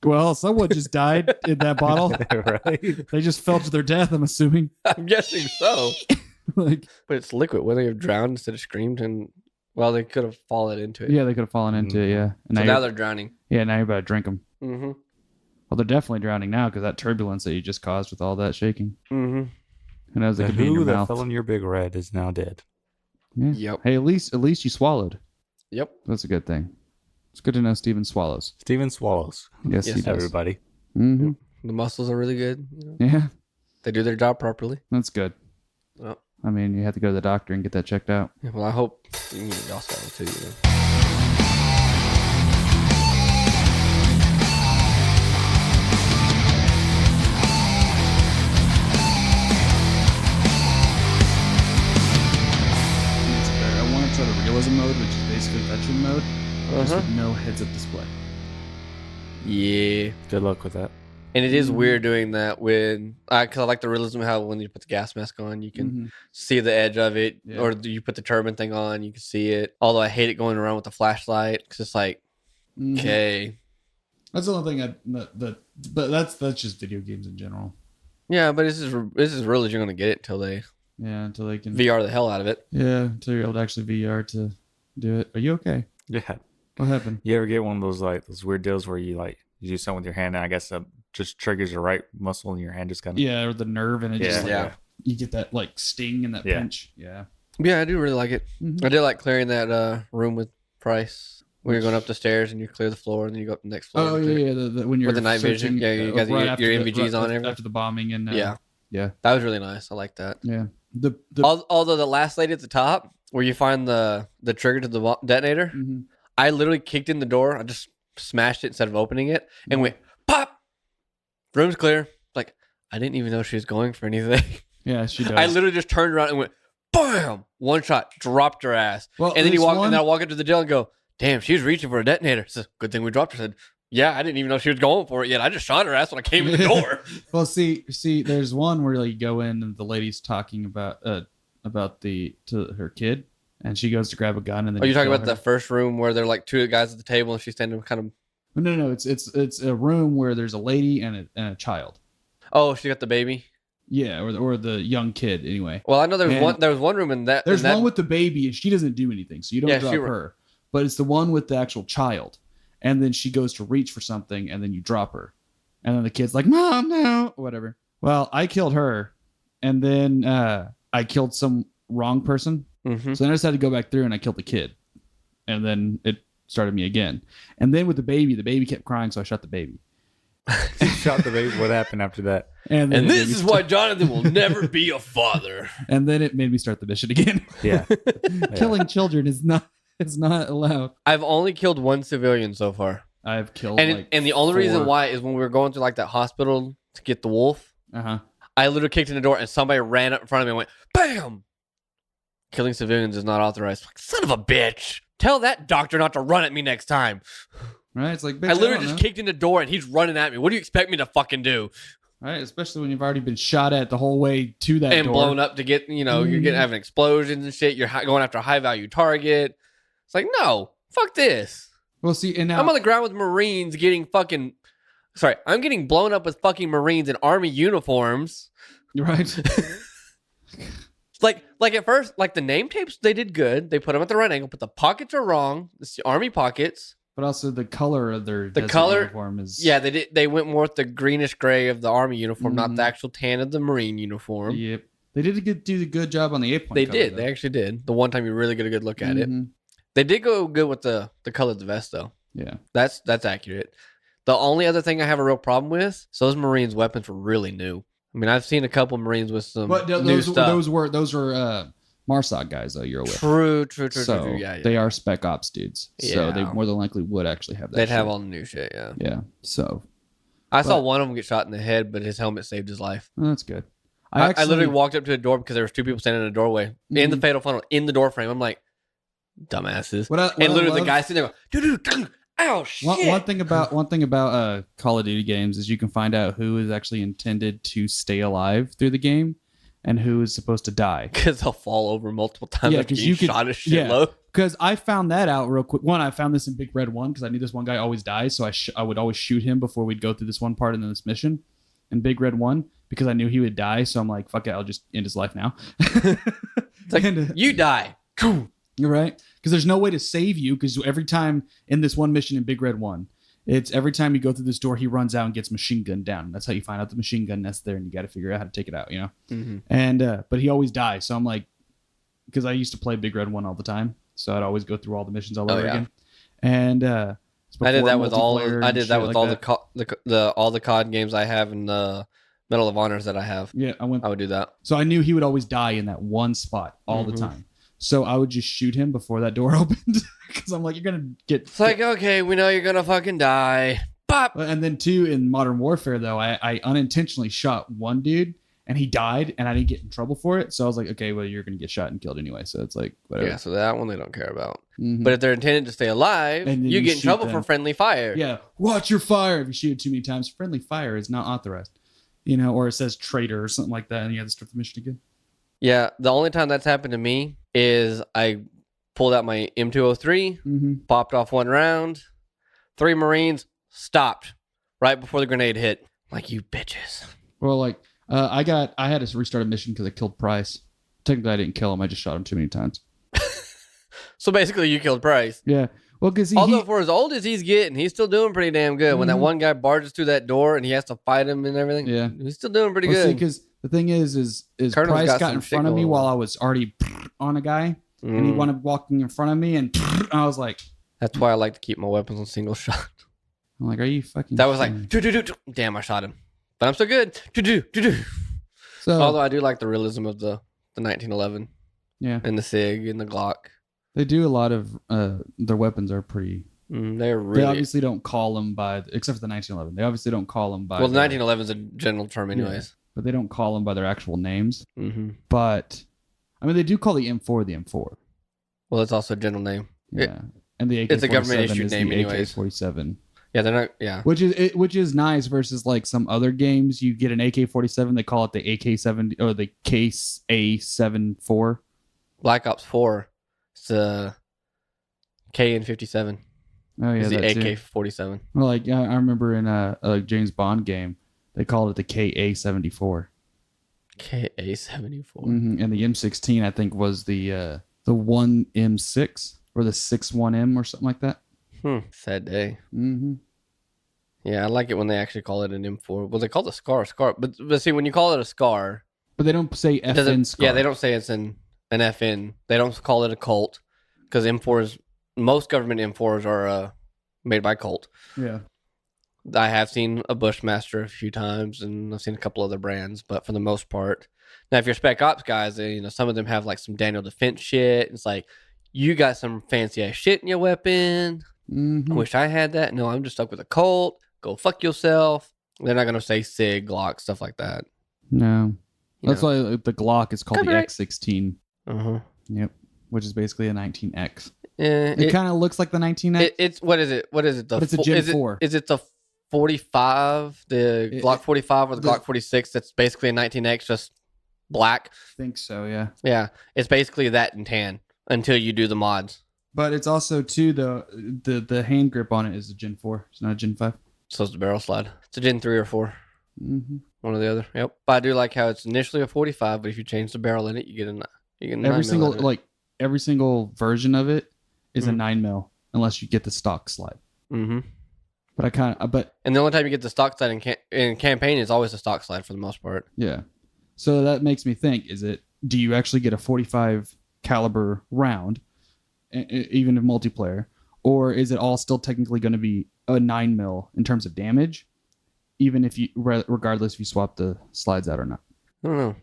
well, someone just died in that bottle. Right? They just fell to their death, I'm assuming. I'm guessing so. Like, But it's liquid. Would they have drowned instead of screamed? And well, they could have fallen into it. yeah, they could have fallen into it, yeah. And So now they're drowning. yeah, now you're about to drink them. Mm-hmm. Well, they're definitely drowning now because that turbulence that you just caused with all that shaking. Mm-hmm. Who knows? They The could be in who your that mouth. fell in your big red is now dead. Yeah. Yep. Hey, at least you swallowed. Yep. That's a good thing. It's good to know Steven swallows. Steven swallows. Yes, Yes, he does. Everybody. Mm-hmm. The muscles are really good. Yeah, They do their job properly. that's good. Well, I mean, you have to go to the doctor and get that checked out. yeah, well, I hope you also have it too. It's better. I want to try the realism mode, which is basically veteran mode, just with no heads-up display. Yeah. Good luck with that. And it is weird doing that when, because I like the realism how when you put the gas mask on, you can see the edge of it, Yeah. or you put the turbine thing on, you can see it. Although I hate it going around with the flashlight because it's like, okay, That's the only thing but that's just video games in general. yeah, but this is really you're gonna get it until they Yeah, until they can VR the hell out of it. Yeah, until you're able to actually VR to do it. Are you okay? Yeah. What happened? You ever get one of those those weird deals where you do something with your hand and I guess just triggers the right muscle in your hand just kind of Yeah, or the nerve and it just Yeah. you get that like sting and that pinch. Yeah. Yeah, I do really like it. Mhm. I did like clearing that room with Price when you're going up the stairs and you clear the floor and then you go up the next floor. Oh yeah, the when you're With the night vision. searching, Yeah, you got right your after NVGs on everything. after the bombing and Yeah, yeah, that was really nice. I like that. yeah. The Although the last lady at the top, where you find the trigger to the detonator, mhm. I literally kicked in the door. I just smashed it instead of opening it and went pop. Room's clear. Like I didn't even know she was going for anything. Yeah, she does. I literally just turned around and went bam, one shot, dropped her ass. Well, And then you there's walk, one- and then I walk up to the jail and go, "Damn, she was reaching for a detonator." So good thing we dropped her. I said, "Yeah, I didn't even know she was going for it yet. I just shot her ass when I came in the door." Well, see, there's one where like, you go in and the lady's talking about to her kid, and she goes to grab a gun and then Are you talking kill about her. the first room where there are like two guys at the table and she's standing kind of? No, it's a room where there's a lady and a child. Oh, she got the baby. Yeah, or the young kid anyway. Well, I know there was And one. There was one room in that. There's in that, one with the baby and she doesn't do anything, so you don't Yeah, drop she- her. But it's the one with the actual child, and then she goes to reach for something, and then you drop her, and then the kid's like, "Mom, no," or whatever. Well, I killed her, and then I killed some wrong person. Mhm. So then I just had to go back through and I killed the kid, and then it started me again. And then with the baby kept crying, so I shot the baby. shot the baby. What happened after that? And then And it this made me is start- why Jonathan will never be a father. And then it made me start the mission again. Yeah. Killing children is not allowed. I've only killed one civilian so far, I've killed and the only reason why is when we were going to like that hospital to get the wolf. I literally kicked in the door and somebody ran up in front of me and went, BAM! Killing civilians is not authorized. Like, son of a bitch. Tell that doctor not to run at me next time. Right? It's like, bitch, I literally don't just know. kicked in the door and he's running at me. What do you expect me to fucking do? Right? Especially when you've already been shot at the whole way to that And door. blown up to get, you're getting having explosions and shit. You're going after a high value target. It's like, no, fuck this. Well, see, and now I'm on the ground with Marines getting fucking. Sorry, I'm getting blown up with fucking Marines in Army uniforms. right? Like at first, like the name tapes, they did good. They put them at the right angle, but the pockets are wrong. It's the Army pockets. But also the color of their desert color- uniform is Yeah, they did. They went more with the greenish gray of the Army uniform, not the actual tan of the Marine uniform. Yep. They did do a good job on the 8-point. They cover, did. though. They actually did. The one time you really get a good look at it. Mhm. They did go good with the color of the vest, though. Yeah. That's accurate. The only other thing I have a real problem with, so those Marines' weapons were really new. I mean, I've seen a couple Marines with some But new those stuff. those were Marsok guys though. You're aware. True. So Yeah. they are spec ops dudes. So they Yeah. more than likely would actually have that. They'd have shit. all the new shit, yeah. Yeah. So I saw one of them get shot in the head, but his helmet saved his life. well, that's good. I literally walked up to the door because there was two people standing in the doorway in the fatal funnel in the door frame. I'm like, dumbasses. And literally the guy sitting there, dude, ow, shit. One thing about Call of Duty games is you can find out who is actually intended to stay alive through the game, and who is supposed to die. Because they'll fall over multiple times. Yeah, After because you you could shot a shit low. Because I found that out real quick. One, I found this in Big Red 1 because I knew this one guy always dies, so I would always shoot him before we'd go through this one part in this mission in Big Red 1 because I knew he would die. So I'm like, fuck it, I'll just end his life now. It's like, you die. You're right. Because there's no way to save you because every time in this one mission in Big Red 1, it's every time you go through this door, he runs out and gets machine gunned down. That's how you find out the machine gun nest there, and you got to figure out how to take it out, you know? Mm-hmm. And but he always dies. So I'm like, because I used to play Big Red 1 all the time. So I'd always go through all the missions all over again. And I did that with all the COD games I have and the Medal of Honors that I have. Yeah, I would do that. So I knew he would always die in that one spot all the time. So I would just shoot him before that door opened because I'm like, you're gonna get. It's like, okay, we know you're gonna fucking die. Bop. And then too in Modern Warfare though, I unintentionally shot one dude and he died and I didn't get in trouble for it. So I was like, okay, well you're gonna get shot and killed anyway. So it's like whatever. Yeah, so that one they don't care about. Mm-hmm. But if they're intended to stay alive, you get in trouble for friendly fire. Yeah, watch your fire. If you shoot it too many times, friendly fire is not authorized. You know, or it says traitor or something like that, and you have to start the mission again. Yeah, the only time that's happened to me is I pulled out my M203, popped off one round, 3 Marines stopped right before the grenade hit. Like, you bitches. Well, like I had to restart a mission because I killed Price. Technically, I didn't kill him. I just shot him too many times. So basically, you killed Price. Yeah. Well, because although for as old as he's getting, he's still doing pretty damn good. When that one guy barges through that door and he has to fight him and everything, he's still doing pretty good. Because the thing is Price got in front of me while I was already on a guy, and he wanted walking in front of me, and I was like, that's why I like to keep my weapons on single shot. I'm like, are you fucking? That was like, damn, I shot him, but I'm still good. So, although I do like the realism of the 1911, and the SIG and the Glock. They do a lot of their weapons are pretty. They obviously don't call them by, except for the 1911. They obviously don't call them by. Well, the 1911 is a general term, anyways. But they don't call them by their actual names. But I mean, they do call the M4 the M4. Well, it's also a general name. Yeah, and the AK-47 it's a government issued name, anyways. AK-47. Yeah, they're not. Yeah, which is nice versus like some other games. You get an AK-47, they call it the AK-70 or the Case A74. Black Ops 4. It's a KN-57. Oh yeah, it's the AK-47. Well, like I remember in a James Bond game, they called it the KA-74. KA-74. And the M16, I think, was the 1M6 or the 61M or something like that. Sad day. Yeah, I like it when they actually call it an M4. Well, they call it a SCAR. But see, when you call it a SCAR, but they don't say FN SCAR. Yeah, they don't say it's an FN. They don't call it a Colt because M4s. Most government M4s are made by Colt. Yeah. I have seen a Bushmaster a few times, and I've seen a couple other brands, but for the most part, now if you're Spec Ops guys, some of them have like some Daniel Defense shit. It's like you got some fancy ass shit in your weapon. I wish I had that. No, I'm just stuck with a Colt. Go fuck yourself. They're not gonna say SIG, Glock, stuff like that. No, that's why the Glock is called Copyright. the X16. Yep, which is basically a 19X. Yeah, it kind of looks like the 19X. It's what is it? What is it? But it's a Gen 4. Is it the 45, the Glock 45 or the Glock 46? That's basically a 19X, just black. I think so, yeah. Yeah, it's basically that in tan until you do the mods. But it's also too the hand grip on it is a Gen 4. It's not a Gen 5. So it's the barrel slide. It's a Gen 3 or 4. One or the other. Yep. But I do like how it's initially a 45, but if you change the barrel in it, you get every single version of it is a 9mm unless you get the stock slide. But and the only time you get the stock slide in campaign is always the stock slide for the most part. Yeah. So that makes me think: do you actually get a 45 caliber round, even in multiplayer, or is it all still technically going to be a 9mm in terms of damage, even if regardless if you swap the slides out or not? I don't know.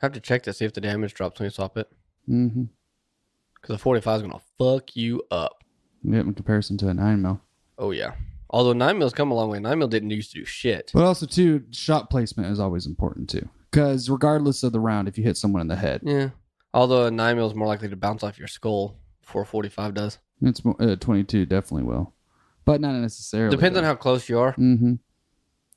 I have to check to see if the damage drops when you swap it. Because the 45 is going to fuck you up. Yeah, in comparison to a 9mm. Oh, yeah. Although 9mm's come a long way. 9mm didn't used to do shit. But also, too, shot placement is always important, too. Because regardless of the round, if you hit someone in the head. Yeah. Although a 9mm is more likely to bounce off your skull before a 45 does. It's 22 definitely will. But not necessarily. Depends on how close you are.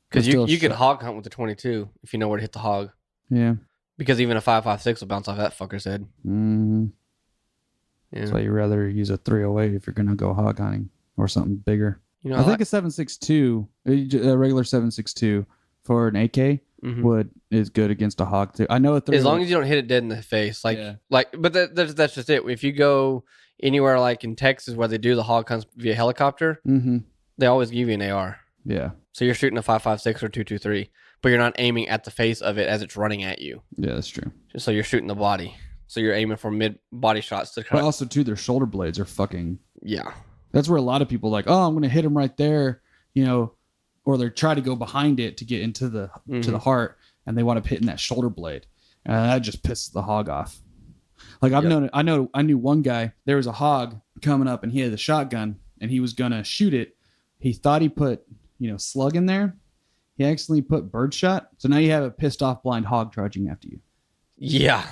Because you can hog hunt with the 22 if you know where to hit the hog. Yeah. Because even a 5.56 will bounce off that fucker's head. Mm-hmm. Yeah. That's why you rather use a 308 if you're gonna go hog hunting or something bigger. You know, I think a 7.62, a regular 7.62 for an AK is good against a hog too. I know as long as you don't hit it dead in the face, but that's just it. If you go anywhere like in Texas where they do the hog hunts via helicopter, they always give you an AR. Yeah. So you're shooting a 5.56 or 2.23, but you're not aiming at the face of it as it's running at you. Yeah, that's true. So you're shooting the body. So you're aiming for mid body shots to cut. But also too, their shoulder blades are fucking. Yeah. That's where a lot of people are like, oh, I'm gonna hit him right there, or they try to go behind it to get into the to the heart, and they want to hit in that shoulder blade, and that just pisses the hog off. Like I knew one guy. There was a hog coming up, and he had a shotgun, and he was gonna shoot it. He thought he put slug in there. He accidentally put birdshot. So now you have a pissed off blind hog charging after you. Yeah.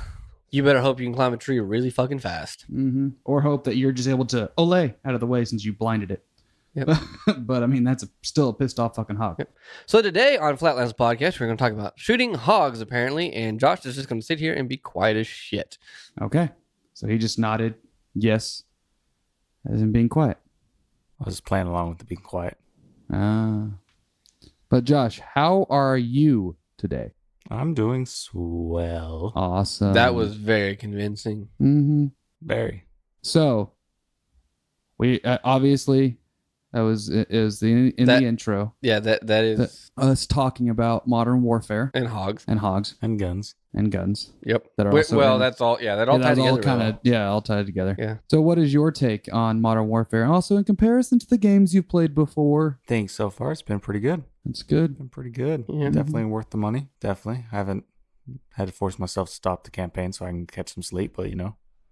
You better hope you can climb a tree really fucking fast. Mm-hmm. Or hope that you're just able to olay out of the way since you blinded it. Yep. But I mean, that's still a pissed off fucking hog. Yep. So today on Flatlands Podcast, we're going to talk about shooting hogs, apparently. And Josh is just going to sit here and be quiet as shit. Okay. So he just nodded yes, as in being quiet. I was playing along with the being quiet. But Josh, how are you today? I'm doing swell. Awesome. That was very convincing. Mm-hmm. Very. So, we obviously it was the intro. Yeah, that is us talking about modern warfare and hogs and guns. Yep. That are also that's all. Yeah, that all tied together. All tied together. Yeah. So, what is your take on modern warfare? Also, in comparison to the games you've played before, I think so far it's been pretty good. It's good. Been pretty good. Yeah. Definitely worth the money. Definitely. I haven't had to force myself to stop the campaign so I can catch some sleep, but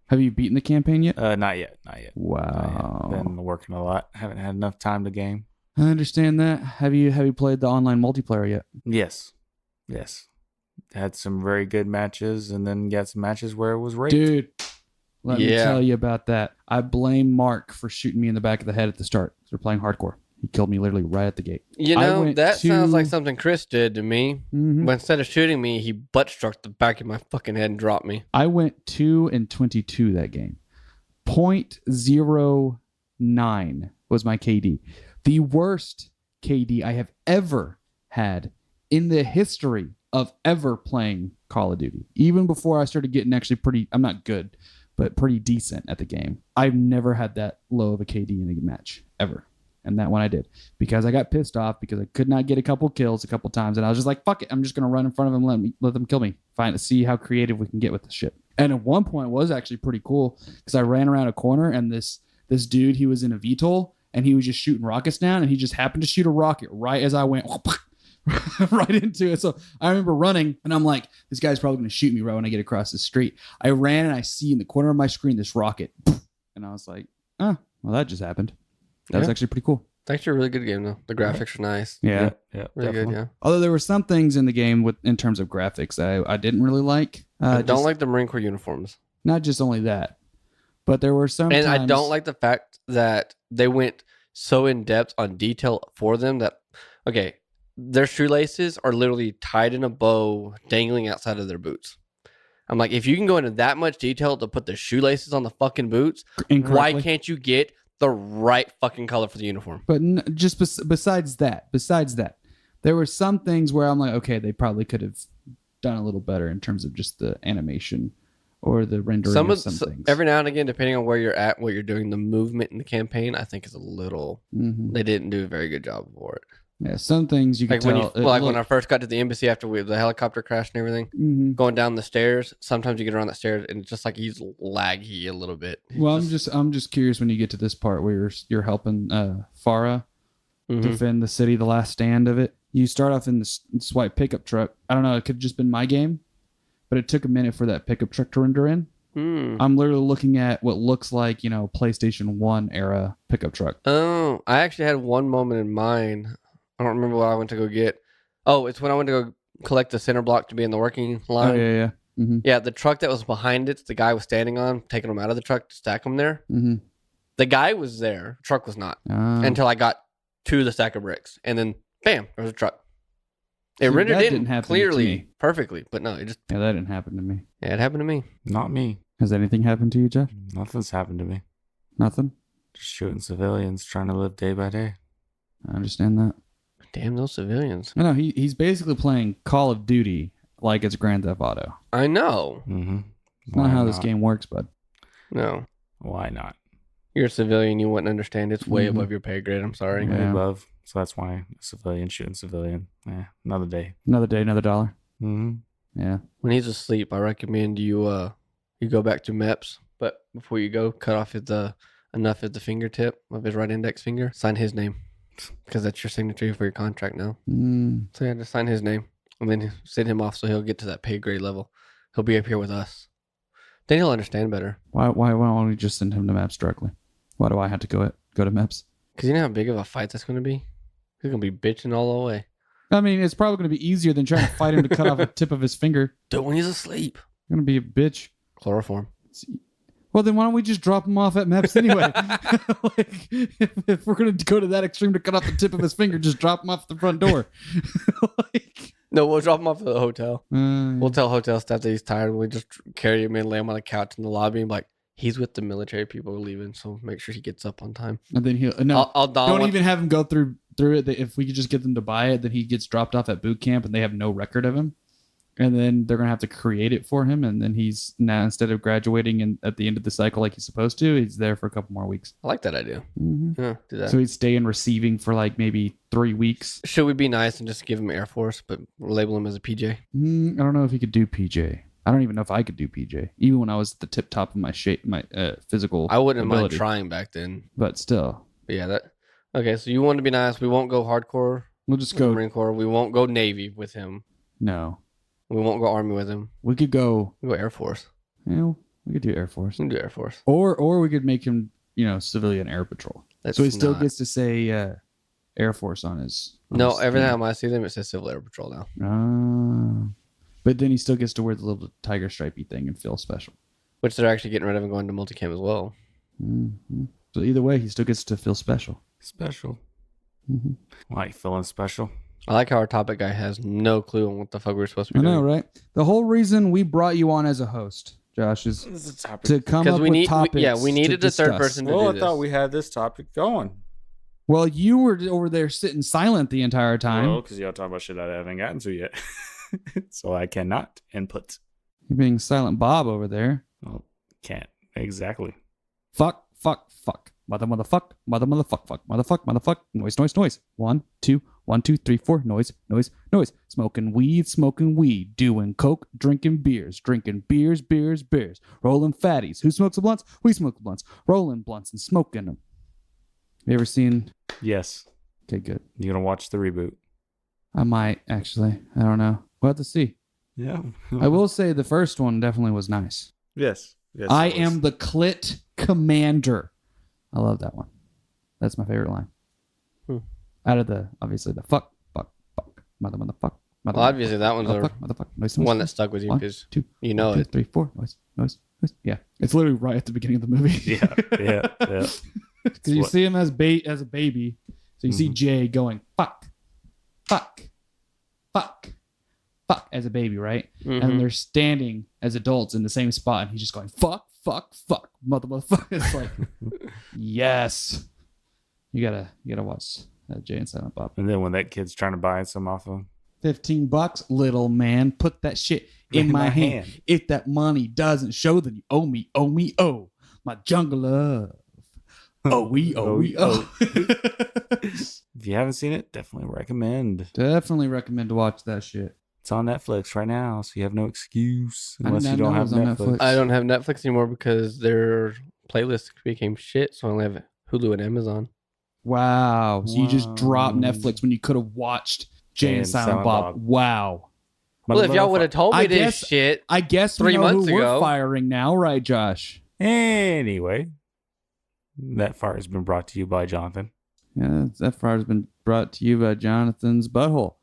Have you beaten the campaign yet? Not yet. Wow. Not yet. Been working a lot. Haven't had enough time to game. I understand that. Have you played the online multiplayer yet? Yes. Had some very good matches, and then got some matches where it was raped. Dude, let me tell you about that. I blame Mark for shooting me in the back of the head at the start. We're playing hardcore. He killed me literally right at the gate. Sounds like something Chris did to me. Mm-hmm. But instead of shooting me, he butt struck the back of my fucking head and dropped me. I went 2-22 that game. 0.09 was my KD. The worst KD I have ever had in the history of ever playing Call of Duty. Even before I started getting actually I'm not good, but pretty decent at the game. I've never had that low of a KD in a match, ever. And that one I did. Because I got pissed off because I could not get a couple kills a couple times. And I was just like, fuck it. I'm just going to run in front of them and let them kill me. See how creative we can get with this shit. And at one point it was actually pretty cool because I ran around a corner and this dude, he was in a VTOL and he was just shooting rockets down and he just happened to shoot a rocket right as I went right into it. So I remember running and I'm like, this guy's probably going to shoot me right when I get across the street. I ran and I see in the corner of my screen this rocket. And I was like, oh, well, that just happened. That was actually pretty cool. It's actually a really good game, though. The graphics are nice. Yeah. Really good, yeah. Although there were some things in the game in terms of graphics I didn't really like. I don't like the Marine Corps uniforms. Not just only that, but there were some And I don't like the fact that they went so in depth on detail for them that, okay, their shoelaces are literally tied in a bow dangling outside of their boots. I'm like, if you can go into that much detail to put the shoelaces on the fucking boots, why can't you get the right fucking color for the uniform? But just besides that, there were some things where I'm like, okay, they probably could have done a little better in terms of just the animation or the rendering of some things. Every now and again, depending on where you're at, what you're doing, the movement in the campaign, I think is a little... They didn't do a very good job for it. Yeah, some things you can tell. When I first got to the embassy after the helicopter crashed and everything, going down the stairs, sometimes you get around the stairs and it's just like he's laggy a little bit. Well, I'm just curious when you get to this part where you're helping Farah defend the city, the last stand of it. You start off in this white pickup truck. I don't know, it could have just been my game, but it took a minute for that pickup truck to render in. I'm literally looking at what looks like, PlayStation 1 era pickup truck. Oh, I actually had one moment in mind. I don't remember what I went to go get. Oh, it's when I went to go collect the center block to be in the working line. Oh, yeah. Mm-hmm. Yeah, the truck that was behind it, the guy was standing on, taking them out of the truck to stack them there. Mm-hmm. The guy was there. The truck was not. Until I got to the stack of bricks. And then, bam, there was a truck. It See, rendered that in didn't happen to clearly, me. perfectly, but no, it just Yeah, that didn't happen to me. yeah, it happened to me. Not me. Has anything happened to you, Jeff? Nothing's happened to me. Nothing? Just shooting civilians, trying to live day by day. I understand that. Damn those civilians. No, he's basically playing Call of Duty like it's Grand Theft Auto. I know. Mm-hmm. It's not how this game works, bud. No. Why not? You're a civilian, you wouldn't understand. It's way above your pay grade. I'm sorry. Yeah. Way above. So that's why a civilian shooting civilian. Another day. Another day, another dollar. Mm-hmm. Yeah. When he's asleep, I recommend you go back to MEPS, but before you go, cut off enough at the fingertip of his right index finger. Sign his name, because that's your signature for your contract now. So yeah, just sign his name, and then send him off so he'll get to that pay grade level. He'll be up here with us. Then he'll understand better. Why don't we just send him to MEPS directly? Why do I have to go to MEPS? Because you know how big of a fight that's going to be? He's going to be bitching all the way. I mean, it's probably going to be easier than trying to fight him to cut off the tip of his finger. Do it when he's asleep. You're going to be a bitch. Chloroform. Well, then why don't we just drop him off at MEPS anyway? Like, if we're going to go to that extreme to cut off the tip of his finger, just drop him off the front door. No, we'll drop him off at the hotel. We'll tell hotel staff that he's tired. We'll just carry him and lay him on the couch in the lobby and be like, he's with the military people leaving, so make sure he gets up on time. And then he'll... No, don't even have him go through it. If we could just get them to buy it, then he gets dropped off at boot camp and they have no record of him. And then they're going to have to create it for him. And then he's now, instead of graduating at the end of the cycle like he's supposed to, he's there for a couple more weeks. I like that idea. Mm-hmm. Yeah, do that. So he'd stay in receiving for like maybe 3 weeks. Should we be nice and just give him Air Force, but label him as a PJ? I don't know if he could do PJ. I don't even know if I could do PJ. Even when I was at the tip top of my shape, my physical I wouldn't ability. mind trying back then. But still. But yeah, that... Okay, so you want to be nice. We won't go hardcore. We'll just go... Marine Corps. We won't go Navy with him. No. We won't go Army with him. We could go... We'll go Air Force. Yeah, we could do Air Force. We can do Air Force. Or we could make him, civilian air patrol. So he still gets to say Air Force on his... No, every time I see them, it says Civil Air Patrol now. But then he still gets to wear the little tiger stripey thing and feel special. Which they're actually getting rid of and going to multicam as well. Mm-hmm. So either way, he still gets to feel special. Special. Mm-hmm. Why you feeling special? I like how our topic guy has no clue on what the fuck we're supposed to be doing. I know, doing. right? The whole reason we brought you on as a host, Josh, is to come up with topics. We needed a third person to do this. I thought we had this topic going. Well, you were over there sitting silent the entire time. Well, because y'all talking about shit I haven't gotten to yet. So I cannot input. You're being Silent Bob over there. Well, can't. Exactly. Fuck. Motherfuck. Noise. 1, 2, 1, 2, 3, 4. Noise. Smoking weed. Doing coke, drinking beers. Rolling fatties. Who smokes the blunts? We smoke the blunts. Rolling blunts and smoking them. You ever seen? Yes. Okay, good. You gonna watch the reboot? I might, actually. I don't know. We'll have to see. Yeah. I will say the first one definitely was nice. Yes. I am the Clit Commander. I love that one. That's my favorite line. Out of obviously the fuck, motherfuck. Well, obviously that one's the one that stuck with you because you know 1, 2, 3, 4. Noise. Yeah, it's literally right at the beginning of the movie. Yeah. Because you see him as a baby, so you see Jay going fuck as a baby, right? And then they're standing as adults in the same spot, and he's just going fuck, motherfucker. It's like, yes, you gotta watch Jay and Silent Bob. And then when that kid's trying to buy some off of $15, little man, put that shit in my hand. If that money doesn't show, then you owe me, my jungle love. We owe. If you haven't seen it, definitely recommend to watch that shit. It's on Netflix right now, so you have no excuse unless you don't have Netflix. I don't have Netflix anymore because their playlist became shit, so I only have Hulu and Amazon. Wow. So you just dropped Netflix when you could have watched Jay and Silent Bob. Wow. Well, if y'all would have told me this shit, I guess 3 months ago, we're firing now, right, Josh? Anyway, that fire has been brought to you by Jonathan. Yeah, that fire has been brought to you by Jonathan's Butthole.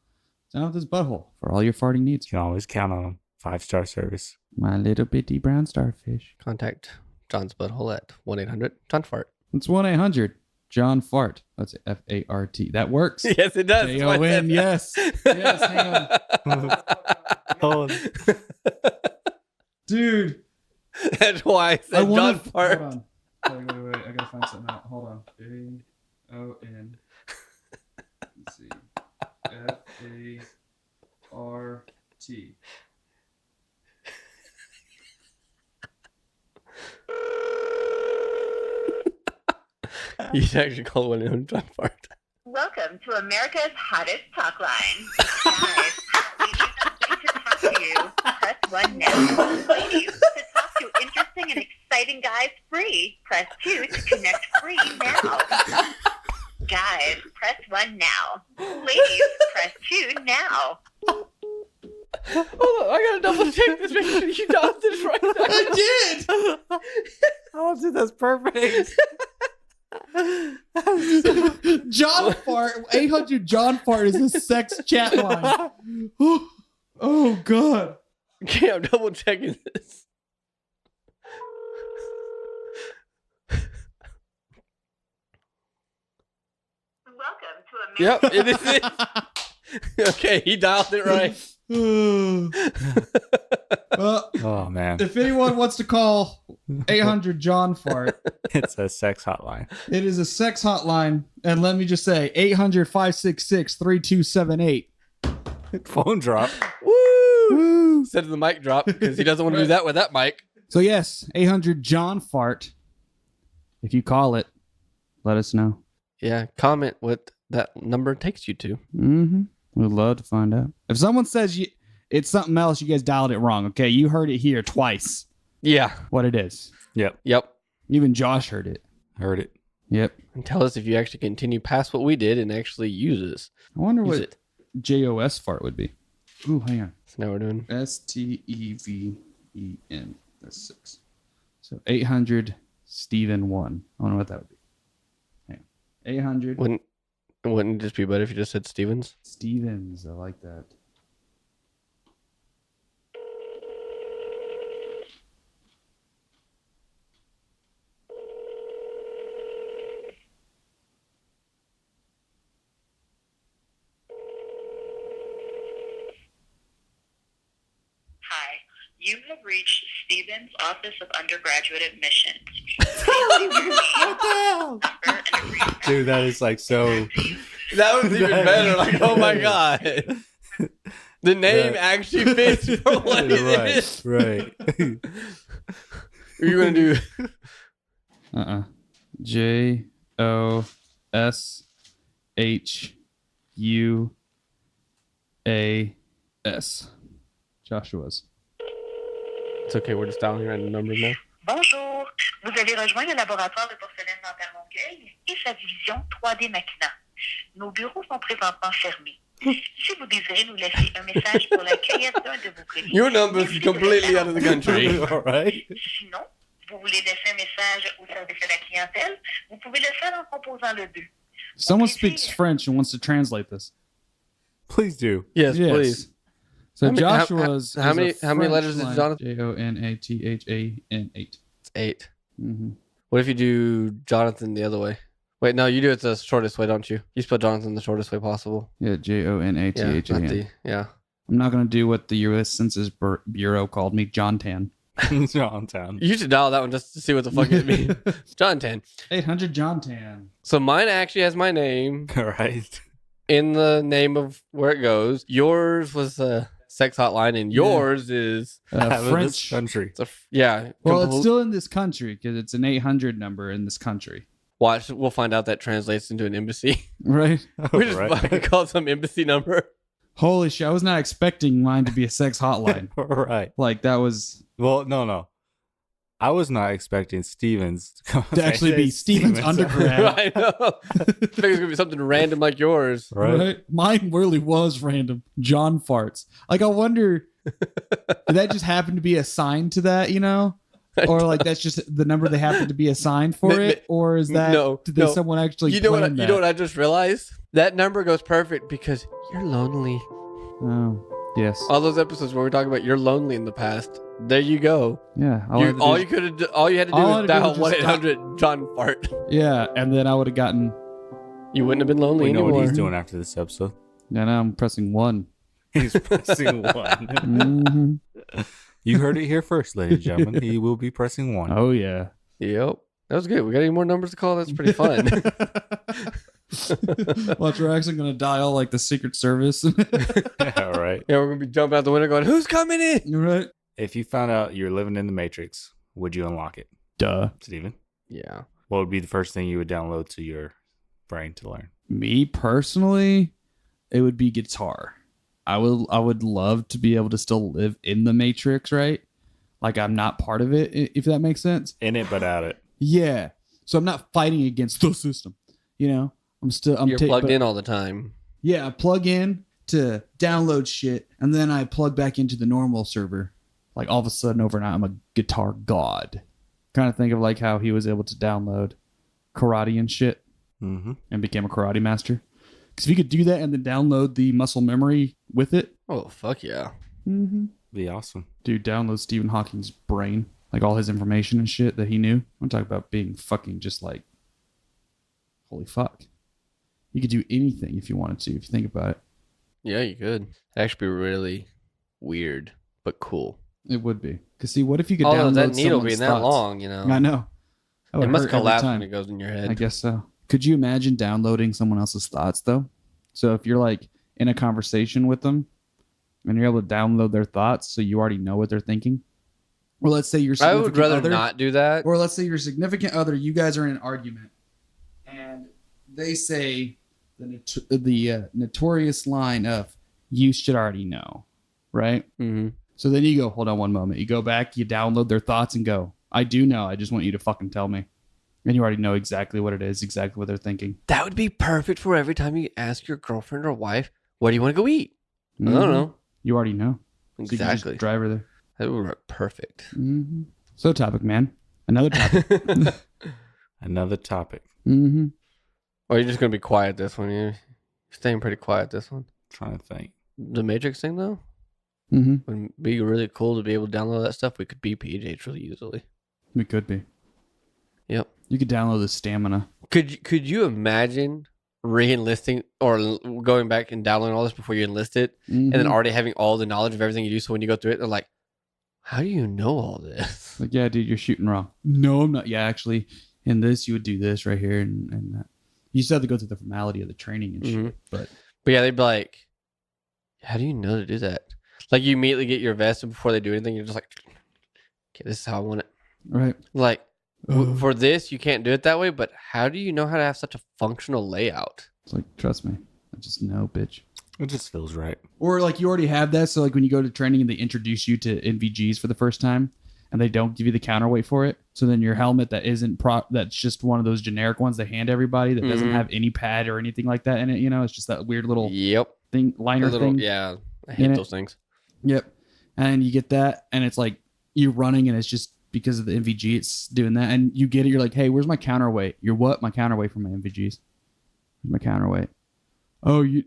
Jonathan's Butthole for all your farting needs. You can always count on him. 5-star service. My little bitty brown starfish. Contact John's Butthole at 1-800-JOHN-FART. It's 1-800. John Fart. Let's say F-A-R-T. That works. Yes, it does. J-O-N, yes. Yes, hang on. Oh, Dude. That's why I said John Fart. Hold on. Wait. I gotta find something out. Hold on. J-O-N. Let's see. F-A-R-T. You should actually call one in John Fart. Welcome to America's hottest talk line. Guys, ladies are to talk to you. Press 1 now. Ladies, to talk to interesting and exciting guys free. Press 2 to connect free now. Guys, press 1 now. Ladies, press 2 now. Hold on, I gotta double check this. Make sure you dialed this right. I did! oh, dude, that's perfect. John Fart, 800 John Fart is a sex chat line. Oh, God. Okay, I'm double checking this. Welcome to America's Yep, it is it. Okay, he dialed it right. Well, Oh, man. if anyone wants to call 800 John Fart, It's a sex hotline. it is a sex hotline. And let me just say 800-566-3278. Phone drop. Woo! Instead of the mic drop, because he doesn't want to do that with that mic. So, yes, 800 John Fart. If you call it, let us know. Yeah, comment what that number takes you to. Mm-hmm. We'd love to find out. If someone says it's something else, you guys dialed it wrong. Okay, you heard it here twice. Yeah. What it is. Yep. Even Josh heard it. Heard it. Yep. And tell us if you actually continue past what we did and actually use this. I wonder Use what it. JOS fart would be. Ooh, hang on. So now we're doing. STEVEN. That's 6. So 800 Steven 1. I wonder what that would be. Hang on. 800 Wouldn't it just be better if you just said Stevens? Stevens. I like that. Hi, you have reached Stevens Office of Undergraduate Admissions. What the hell? Dude, that is like so. That was even better. Like, oh my god. The name actually fits for what it is. Right. Are you going to do... JOSHUAS. Joshua's. It's okay, we're just dialing random numbers now. Bonjour, vous avez rejoint le laboratoire de porcelaine dentaire Longueuil et sa division 3D Maquina. Nos bureaux sont présentement fermés. Si vous désirez nous laisser un message pour la cueillette d'un de vos colis, Your number is completely out of the country. All right. sinon, vous voulez laisser un message au service à la clientèle, vous pouvez le faire en composant le 2. Someone speaks French and wants to translate this. Please do. Yes, please. So How many- Joshua's. how many- is a how many French letters is line. Jonathan? JONATHAN 8. It's 8. Mm-hmm. What if you do Jonathan the other way? Wait, no, you do it the shortest way, don't you? You spell Jonathan the shortest way possible. Yeah, Yeah, JONATHAN. not the, yeah. I'm not going to do what the U.S. Census Bureau called me, John Tan. John Town. You should dial that one just to see what the fuck it means. Jonathan. 800 John Tan. So mine actually has my name All right. in the name of where it goes. Yours was a sex hotline, and yours is Out of this French. country. it's a yeah. Well, it's still in this country because it's an 800 number in this country. Watch. We'll find out that translates into an embassy. Right? We just Right. fucking called some embassy number. Holy shit. I was not expecting mine to be a sex hotline. All right. Like, that was Well, no. I was not expecting Stevens to actually be Steven's undergrad. I know. I think it's gonna be something random like yours. Right. Mine really was random. John Farts. Like, I wonder, did that just happen to be assigned to that, you know? Or like that's just the number they happen to be assigned for it? Or is that did someone actually You know what? plan You know what I just realized? That number goes perfect because you're lonely. Oh, yes. All those episodes where we talk about you're lonely in the past, There you go. Yeah. All you had to do was dial 1-800 John Fart. Yeah, and then I would have gotten. You wouldn't have been lonely We know anymore. what he's doing after this episode. Now I'm pressing 1. He's pressing 1. Mm-hmm. You heard it here first, ladies and gentlemen. He will be pressing 1. Oh yeah. Yep. That was good. We got any more numbers to call? That's pretty fun. Watch, we're actually gonna dial like the Secret Service. Yeah, right. Yeah, we're gonna be jumping out the window going, "Who's coming in?" You're right. If you found out you're living in the Matrix, would you unlock it? Duh. Steven? Yeah. What would be the first thing you would download to your brain to learn? Me personally, it would be guitar. I would love to be able to still live in the Matrix, right? Like I'm not part of it, if that makes sense. In it, but out it. Yeah. So I'm not fighting against the system. You know, You're plugged in all the time. Yeah, I plug in to download shit, and then I plug back into the normal server. Like all of a sudden, overnight, I'm a guitar god. Kind of think of like how he was able to download karate and shit, and became a karate master. Because if you could do that and then download the muscle memory with it, oh fuck yeah, Be awesome. dude, download Stephen Hawking's brain, like all his information and shit that he knew. I'm talking about being fucking just like, holy fuck. You could do anything if you wanted to, if you think about it. Yeah, you could. It'd actually be really weird, but cool. It would be. Because see, what if you could Although download that needle being someone's that thoughts? long, you know. I know. That It would must hurt every collapse time. when it goes in your head. I guess so. Could you imagine downloading someone else's thoughts though? So if you're like in a conversation with them and you're able to download their thoughts, so you already know what they're thinking. Or let's say your I significant would rather other, not do that. Or let's say your significant other, you guys are in an argument, and they say the notorious line of "you should already know," right? Mm-hmm. So then you go, hold on one moment. You go back, you download their thoughts, and go, "I do know. I just want you to fucking tell me." And you already know exactly what it is, exactly what they're thinking. That would be perfect for every time you ask your girlfriend or wife, "What do you want to go eat?" I don't know. You already know. So you can Exactly. just drive her there. That would work perfect. Mm-hmm. So topic, man. Another topic. Another topic. Mm-hmm. Or you're just gonna be quiet this one. You're staying pretty quiet this one. Trying to think. The Matrix thing though Mm-hmm. would be really cool to be able to download that stuff. We could be PJs really easily. We could be. Yep. You could download the stamina. Could you imagine re-enlisting or going back and downloading all this before you enlist it, and then already having all the knowledge of everything you do? So when you go through it, they're like, "How do you know all this?" Like, yeah, dude, you're shooting wrong. No, I'm not. Yeah, actually, in this, you would do this right here and that. You still have to go through the formality of the training and shit. But yeah, they'd be like, "How do you know to do that?" Like you immediately get your vest, and before they do anything, you're just like, "Okay, this is how I want it." right. Like for this, you can't do it that way. But how do you know how to have such a functional layout? It's like, trust me, I just know, bitch. It just feels right. Or like you already have that, so like when you go to training and they introduce you to NVGs for the first time, and they don't give you the counterweight for it, so then your helmet that isn't that's just one of those generic ones they hand everybody that doesn't have any pad or anything like that in it. You know, it's just that weird little thing, liner thing. Yeah, I hate those things. Yep. And you get that, and it's like you're running, and it's just because of the NVG, it's doing that, and you get it. You're like, hey, where's my counterweight? You're what? My counterweight for my NVGs. My counterweight. Oh, you.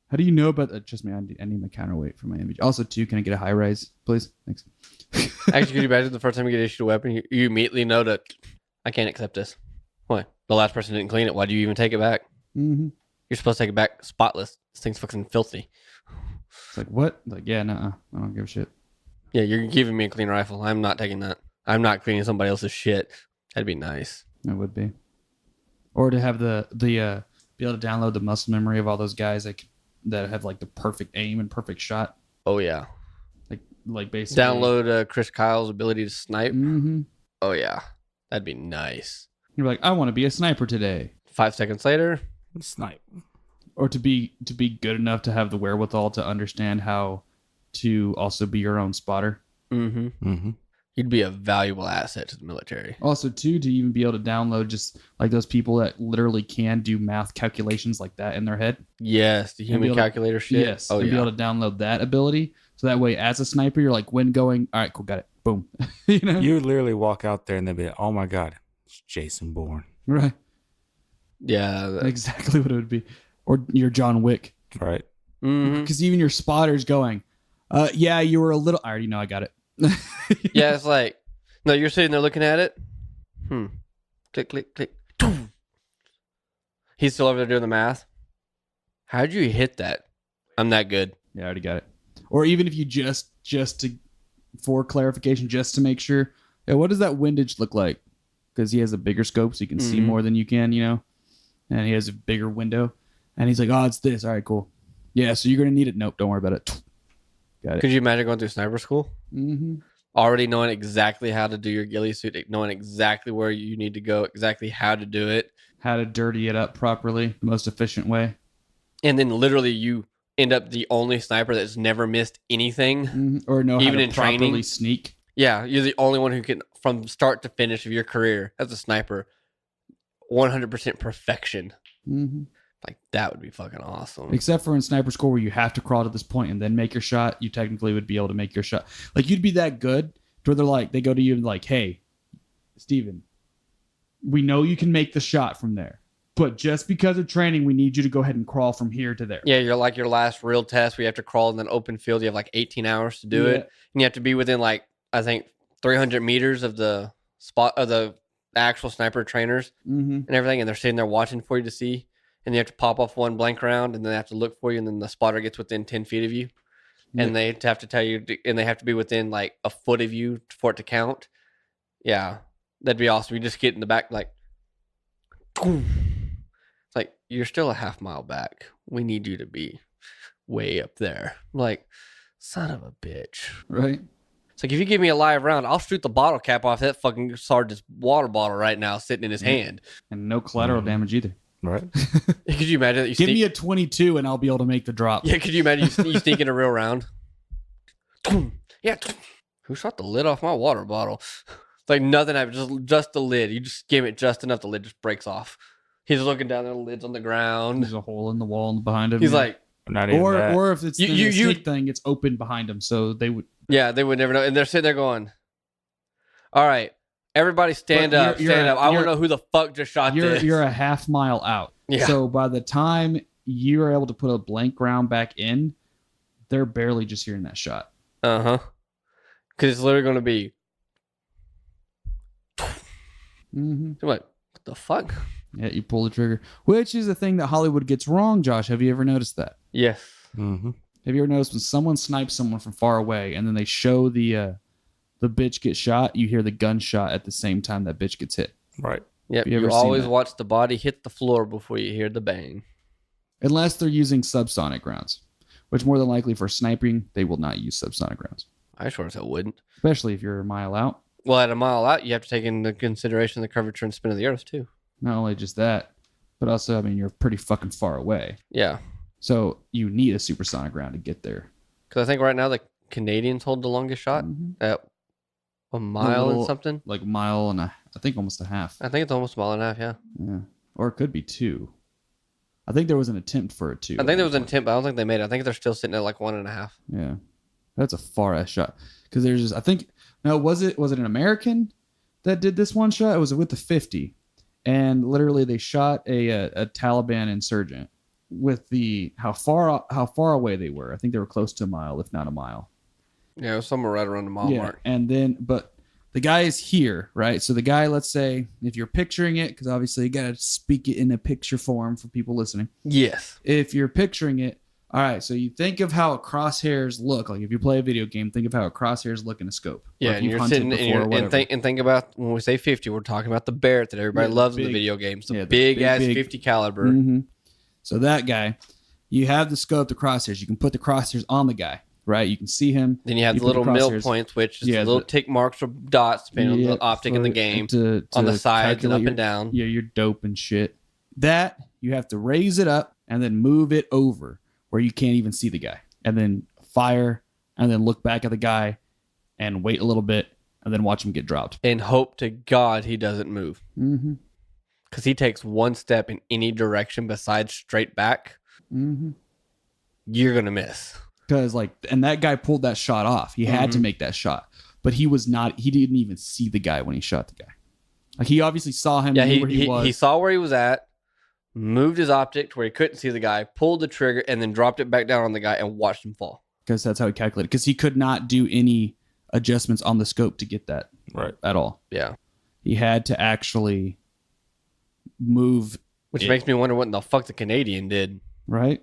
How do you know about that? Trust me, I need my counterweight for my NVG. Also, too, can I get a high rise, please? Thanks. Actually, could you imagine the first time you get issued a weapon, you immediately know that I can't accept this. Why? The last person didn't clean it. Why do you even take it back? Mm-hmm. You're supposed to take it back spotless. This thing's fucking filthy. It's like, what? Like, yeah, no, I don't give a shit. Yeah, you're giving me a clean rifle. I'm not taking that. I'm not cleaning somebody else's shit. That'd be nice. It would be. Or to have the be able to download the muscle memory of all those guys that have like the perfect aim and perfect shot. Oh yeah. Like basically download Chris Kyle's ability to snipe. Mm-hmm. Oh yeah, that'd be nice. You're like, I want to be a sniper today. 5 seconds later, snipe. Or to be good enough to have the wherewithal to understand how to also be your own spotter. Mm-hmm. Mm-hmm. You'd be a valuable asset to the military. Also, too, to even be able to download just like those people that literally can do math calculations like that in their head. Yes, the human calculator shit. Yes, and be able to download that ability. So that way, as a sniper, you're like, when going, all right, cool, got it. Boom. You know? You would literally walk out there and they'd be like, oh my God, it's Jason Bourne. Right. Yeah. Exactly what it would be. Or you're John Wick. Right. Because even your spotter's going, yeah, you were a little, I already know I got it. Yeah, it's like, no, you're sitting there looking at it. Click, click, click. He's still over there doing the math. How'd you hit that? I'm that good. Yeah, I already got it. Or even if you for clarification, just to make sure, what does that windage look like? Because he has a bigger scope, so you can see more than you can, and he has a bigger window. And he's like, oh, it's this. All right, cool. Yeah, so you're going to need it. Nope, don't worry about it. Got it. Could you imagine going through sniper school? Mm-hmm. Already knowing exactly how to do your ghillie suit, knowing exactly where you need to go, exactly how to do it. How to dirty it up properly, the most efficient way. And then literally you end up the only sniper that's never missed anything. Or know even how to in properly training. sneak. Yeah, you're the only one who can, from start to finish of your career as a sniper, 100% perfection. Mm-hmm. Like, that would be fucking awesome. Except for in sniper school where you have to crawl to this point and then make your shot, you technically would be able to make your shot. Like, you'd be that good to where they go to you and like, hey, Steven, we know you can make the shot from there, but just because of training, we need you to go ahead and crawl from here to there. Yeah, you're like your last real test where you have to crawl in an open field. You have like 18 hours to do it. And you have to be within like, I think, 300 meters of the spot of the actual sniper trainers and everything. And they're sitting there watching for you to see. And you have to pop off one blank round and then they have to look for you. And then the spotter gets within 10 feet of you. And they have to tell you, and they have to be within like a foot of you for it to count. Yeah, that'd be awesome. You just get in the back, like, it's like, you're still a half mile back. We need you to be way up there. Like, son of a bitch. Right? It's like, if you give me a live round, I'll shoot the bottle cap off that fucking sergeant's water bottle right now sitting in his hand. And no collateral damage either. Right. Could you imagine that you give me a 22 and I'll be able to make the drop. Yeah, could you imagine you sneak in a real round? Yeah. Who shot the lid off my water bottle? It's like nothing happened, just the lid. You just skim it just enough, the lid just breaks off. He's looking down there, the lid's on the ground. There's a hole in the wall behind him. He's like, not even that. Or if it's the sneak thing, it's open behind him, so they would. Yeah, they would never know. And they're sitting there going, all right, everybody stand up. I want to know who the fuck just shot this. You're a half mile out. Yeah. So by the time you are able to put a blank round back in, they're barely just hearing that shot. Uh-huh. Because it's literally going to be. Mm-hmm. I'm like, what the fuck? Yeah, you pull the trigger. Which is the thing that Hollywood gets wrong, Josh. Have you ever noticed that? Yes. Mm-hmm. Have you ever noticed when someone snipes someone from far away and then they show the bitch get shot, you hear the gunshot at the same time that bitch gets hit? Right. Yep. You You always watch the body hit the floor before you hear the bang. Unless they're using subsonic rounds, which more than likely for sniping, they will not use subsonic rounds. I sure as hell wouldn't. Especially if you're a mile out. Well, at a mile out, you have to take into consideration the curvature and spin of the earth, too. Not only just that, but also, I mean, you're pretty fucking far away. Yeah. So you need a supersonic round to get there. Because I think right now the Canadians hold the longest shot at a mile and something. Like a mile and I think almost a half. I think it's almost a mile and a half, yeah. Yeah. Or it could be 2. I think there was an attempt for it 2. I think there was an attempt, but I don't think they made it. I think they're still sitting at like 1.5. Yeah. That's a far ass shot. Because there's just, I think, no, was it an American that did this one shot? It was with the 50. And literally they shot a Taliban insurgent with how far away they were. I think they were close to a mile, if not a mile. Yeah, it was somewhere right around the mile mark. And then, but the guy is here, right? So the guy, let's say, if you're picturing it, because obviously you got to speak it in a picture form for people listening. Yes. If you're picturing it, all right, so you think of how crosshairs look. Like if you play a video game, think of how crosshairs look in a scope. Yeah, and you're sitting and think about when we say 50, we're talking about the Barrett that everybody loves in the video games. The big ass 50 caliber. Mm-hmm. So that guy, you have the scope, the crosshairs. You can put the crosshairs on the guy, right? You can see him. Then you have the little mill points, which is the little tick marks or dots, depending on the optic in the game, on the sides and up and down. Yeah, your dope and shit. That, you have to raise it up and then move it over where you can't even see the guy. And then fire, and then look back at the guy and wait a little bit, and then watch him get dropped. And hope to God he doesn't move. Mm-hmm. Because he takes one step in any direction besides straight back, you're going to miss. Because, and that guy pulled that shot off. He had to make that shot. But he didn't even see the guy when he shot the guy. Like, he obviously saw him, knew where he was. He saw where he was at, moved his optic to where he couldn't see the guy, pulled the trigger, and then dropped it back down on the guy and watched him fall. Because that's how he calculated. Because he could not do any adjustments on the scope to get that at all. Yeah. He had to actually move. Which makes me wonder what in the fuck the Canadian did. Right?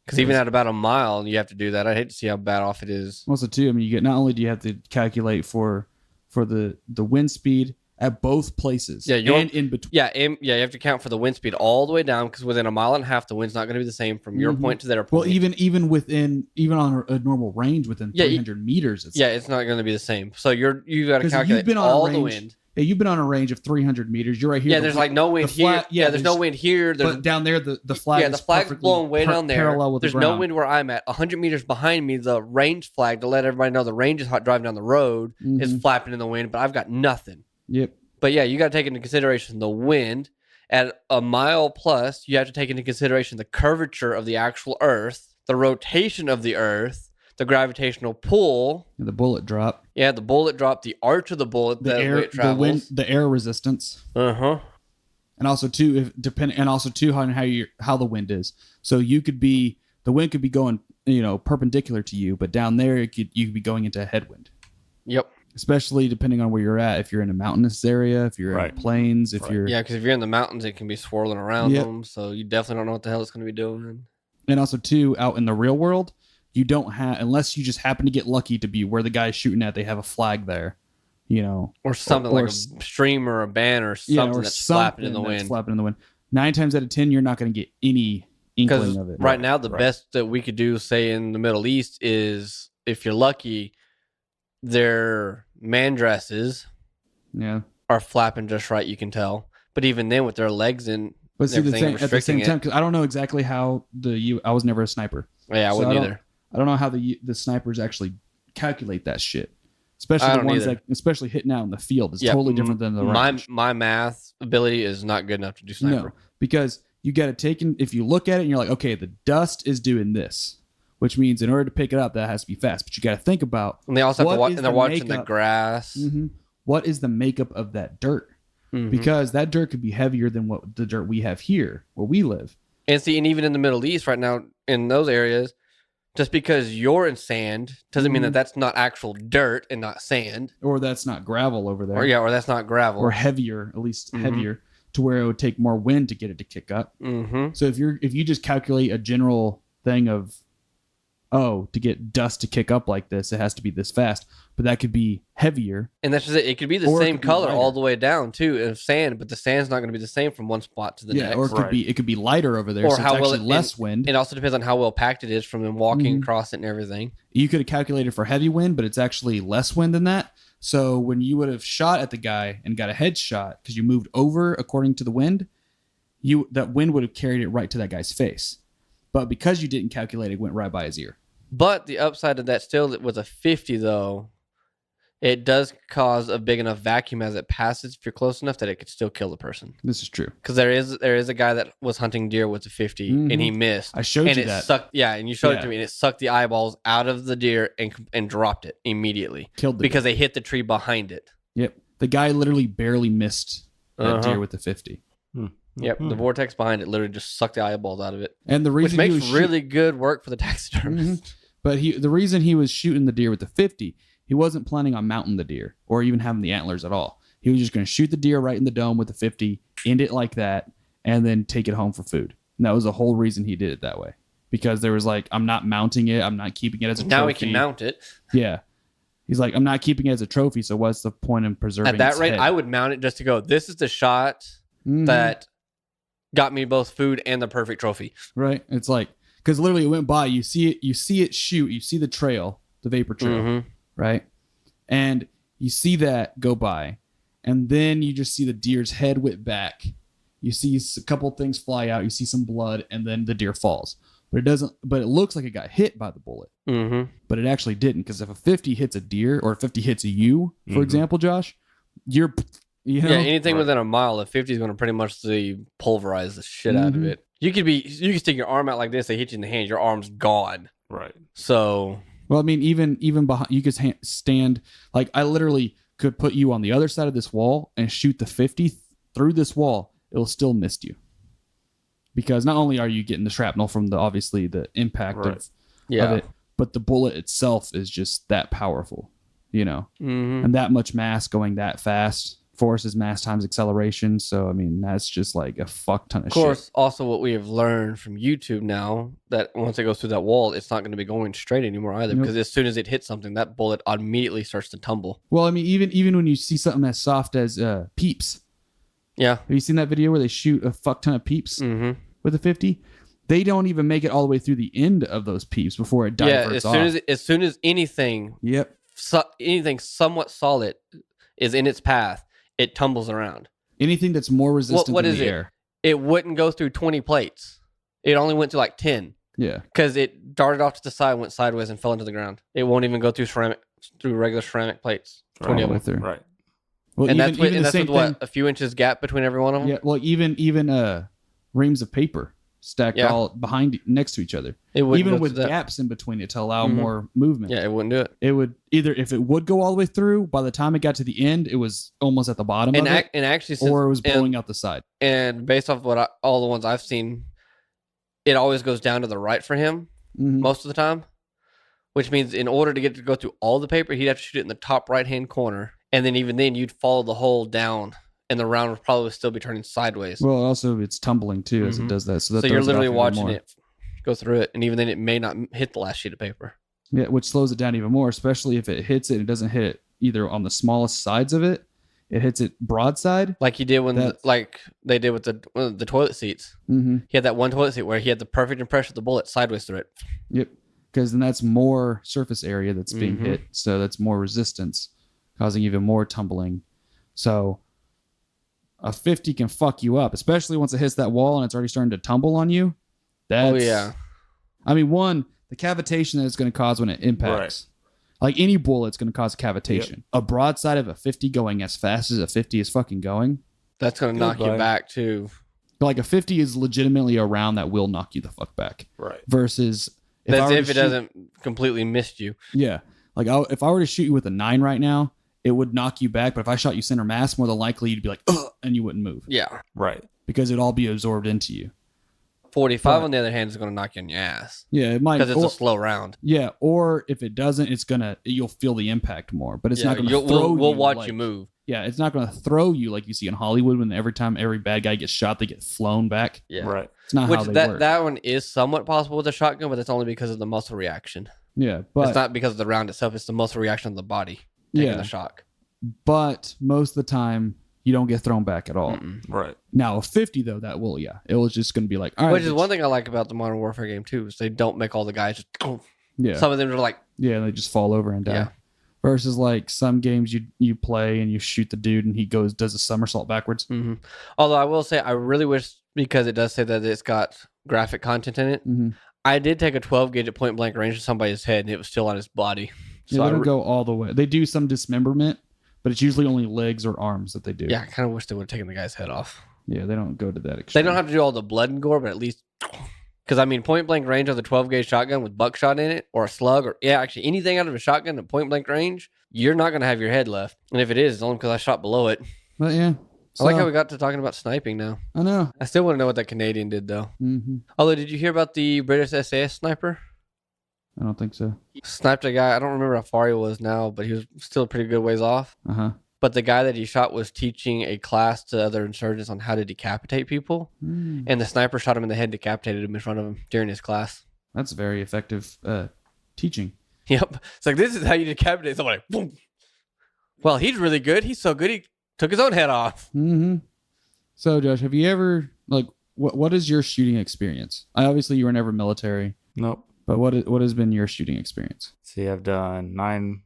Because even at about a mile, you have to do that. I'd hate to see how bad off it is. Also, too, I mean, you get not only do you have to calculate for the wind speed at both places, and in between. Yeah, you have to count for the wind speed all the way down because within a mile and a half, the wind's not going to be the same from your point to their point. Well, even on a normal range within 300 meters, it's not going to be the same. So you got to calculate all the wind. Yeah, you've been on a range of 300 meters. You're right here. Yeah, there's like no wind here. There's no wind here. But down there, the flag. Yeah, the flag's blowing way down there. Parallel with there's the ground. no wind where I'm at. 100 meters behind me, the range flag to let everybody know the range is hot driving down the road is flapping in the wind, but I've got nothing. Yep. But yeah, you got to take into consideration the wind. At a mile plus, you have to take into consideration the curvature of the actual Earth, the rotation of the Earth, the gravitational pull, and the bullet drop. Yeah, the bullet drop, the arch of the bullet, the air, it travels, the wind, the air resistance. And also too, on how the wind is. So the wind could be going, perpendicular to you, but down there you could be going into a headwind. Yep. Especially depending on where you're at. If you're in a mountainous area, if you're in plains, because if you're in the mountains, it can be swirling around them. So you definitely don't know what the hell it's going to be doing. And also too, out in the real world, you don't have, unless you just happen to get lucky to be where the guy's shooting at, they have a flag there, or something like a stream or a banner or something that's flapping in the wind. 9 times out of 10, you're not going to get any inkling of it. Right now, the best that we could do, say in the Middle East, is if you're lucky, their man dresses are flapping just right, you can tell. But even then, with their legs in, but see, at the same time, because I don't know exactly how I was never a sniper. Yeah, I wouldn't either. I don't know how the snipers actually calculate that shit. Especially the ones especially hitting out in the field is totally different than the range. My math ability is not good enough to do sniper. No, because you got to take in, if you look at it and you're like, okay, the dust is doing this, which means in order to pick it up, that has to be fast. But you got to think about, and they also have to watch, and they're watching the grass. What is the makeup of that dirt? Because that dirt could be heavier than what the dirt we have here where we live. And see, and even in the Middle East right now, in those areas, just because you're in sand doesn't mean that that's not actual dirt and not sand. Or that's not gravel over there. Or that's not gravel. Or heavier, at least heavier, to where it would take more wind to get it to kick up. So if you just calculate a general thing of, to get dust to kick up like this, it has to be this fast. But that could be heavier. And that's just it. It could be the same color all the way down too of sand, but the sand's not going to be the same from one spot to the next. Or it could be lighter over there, or so how it's actually less wind. It also depends on how well packed it is from them walking across it and everything. You could have calculated for heavy wind, but it's actually less wind than that. So when you would have shot at the guy and got a headshot because you moved over according to the wind, that wind would have carried it right to that guy's face. But because you didn't calculate, it went right by his ear. But the upside of that still with a 50 though, it does cause a big enough vacuum as it passes if you're close enough that it could still kill the person. This is true. Because there is a guy that was hunting deer with a 50 and he missed. I showed you that. Sucked, and you showed it to me, and it sucked the eyeballs out of the deer and dropped it immediately. Killed because they hit the tree behind it. Yep. The guy literally barely missed that deer with the 50. Yep, the vortex behind it literally just sucked the eyeballs out of it. And the reason which makes really good work for the taxidermist. But the reason he was shooting the deer with the 50, he wasn't planning on mounting the deer or even having the antlers at all. He was just going to shoot the deer right in the dome with the 50, end it like that, and then take it home for food. And that was the whole reason he did it that way. Because there was like, I'm not mounting it. I'm not keeping it as a trophy. Now he can mount it. Yeah. He's like, I'm not keeping it as a trophy, so what's the point in preserving it? At that rate, I would mount it just to go, this is the shot that got me both food and the perfect trophy. Right. It's like, because literally it went by, you see it shoot, you see the trail, the vapor trail, right? And you see that go by, and then you just see the deer's head whip back. You see a couple things fly out, you see some blood, and then the deer falls. But it looks like it got hit by the bullet. But it actually didn't, because if a 50 hits a deer, or a 50 hits you, for example, Josh, anything within a mile of 50 is going to pretty much pulverize the shit out of it. You can stick your arm out like this, they hit you in the hand, your arm's gone. Right. So, well, I mean, even behind, you could stand, like I literally could put you on the other side of this wall and shoot the 50 through this wall. It'll still miss you. Because not only are you getting the shrapnel from the impact of it, but the bullet itself is just that powerful. you know, Mm-hmm. and that much mass going that fast. Force is mass times acceleration. So, I mean, that's just like a fuck ton of shit. Of course, also what we have learned from YouTube now, that once it goes through that wall, it's not going to be going straight anymore either. Nope. Because as soon as it hits something, that bullet immediately starts to tumble. Well, I mean, even when you see something as soft as peeps. Yeah. Have you seen that video where they shoot a fuck ton of peeps Mm-hmm. with a 50? They don't even make it all the way through the end of those peeps before it diverts off. As soon as anything, Yep. anything somewhat solid is in its path, it tumbles around. Anything that's more resistant What than is the it? air. It wouldn't go through 20 plates. It only went to like 10 Yeah. because it darted off to the side, went sideways, and fell into the ground. It won't even go through regular ceramic plates. 20 of them. Through. Right. Well, And even, that's with, even and the that's same with what, thing. a few inches gap between every one of them? Yeah. Well, even reams of paper stacked Yeah. all behind next to each other. It wouldn't Even go with through that. gaps in between it to allow Mhm. more movement. Yeah, it wouldn't do it. It would either, if it would go all the way through, by the time it got to the end, it was almost at the bottom And, of it, and actually, or it was and- blowing out the side. And based off what all the ones I've seen, it always goes down to the right for him Mhm. most of the time, which means in order to get to go through all the paper, he'd have to shoot it in the top right-hand corner. And then even then, you'd follow the hole down, and the round would probably still be turning sideways. Well, also it's tumbling too as it Mhm. does that. So, that So you're throws it literally off even watching more. it go through it, and even then, it may not hit the last sheet of paper. Yeah, which slows it down even more, especially if it hits it. It doesn't hit it either on the smallest sides of it. It hits it broadside. Like he did That's- like they did with the toilet seats. Mm-hmm. He had that one toilet seat where he had the perfect impression of the bullet sideways through it. Yep. Because then that's more surface area that's being Mhm. hit. So that's more resistance, causing even more tumbling. So a 50 can fuck you up, especially once it hits that wall and it's already starting to tumble on you. That's, Oh yeah. I mean, one, the cavitation that it's going to cause when it impacts. Like any bullet's going to cause cavitation. A broadside of a 50 going as fast as a 50 is fucking going. That's gonna knock you Goodbye. back too. Like a 50 is legitimately a round that will knock you the fuck back. Right. Versus That's I were if to it shoot- doesn't completely miss you. Yeah. Like if I were to shoot you with a 9 right now, it would knock you back. But if I shot you center mass, more than likely you'd be like, ugh, and you wouldn't move Yeah. Right. because it'd all be absorbed into you. 45 But- on the other hand is gonna knock you on your ass Yeah, it might. because it's Or, a slow round. yeah, or if it doesn't, you'll feel the impact more. But it's not going to you'll- throw you. We'll watch like- you move. Yeah, it's not going to throw you like you see in Hollywood when every time every bad guy gets shot, they get flown back. Yeah. Right. It's not Which how they that work. that one is somewhat possible with a shotgun, but that's only because of the muscle reaction. Yeah, but It's not because of the round itself. It's the muscle reaction of the body taking yeah, the shock. but most of the time you don't get thrown back at all. Mm-mm. Right. Now a 50 though, that will, yeah, it was just going to be like, all right, Which is bitch. one thing I like about the Modern Warfare game too, is they don't make all the guys just go. Yeah, Some of them are like, yeah, they just fall over and die. Yeah. Versus like some games you play and you shoot the dude and he does a somersault backwards. mm-hmm. Although I will say, I really wish, because it does say that it's got graphic content in it. Mm-hmm. I did take a 12 gauge at point blank range to somebody's head, and it was still on his body. Yeah, So they I don't re- go all the way. They do some dismemberment, but it's usually only legs or arms that they do. yeah, I kind of wish they would have taken the guy's head off. Yeah, they don't go to that They extreme. don't have to do all the blood and gore, but at least, because I mean, point blank range of the 12 gauge shotgun with buckshot in it, or a slug, or actually anything out of a shotgun at point blank range, you're not going to have your head left. And if it is, it's only because I shot below it. But yeah, I like so- how we got to talking about sniping now. I know. I still want to know what that Canadian did, though. Mm-hmm. Although, did you hear about the British SAS sniper? I don't think so. Sniped a guy. I don't remember how far he was now, but he was still a pretty good ways off. Uh huh. But the guy that he shot was teaching a class to other insurgents on how to decapitate people. And the sniper shot him in the head, decapitated him in front of him during his class. That's very effective teaching. Yep. It's like, this is how you decapitate somebody. Boom. Well, he's really good. He's so good, he took his own head off. Mm-hmm. So, Josh, have you ever what is your shooting experience? Obviously, you were never military, Nope. but what has been your shooting experience? See, I've done 9mm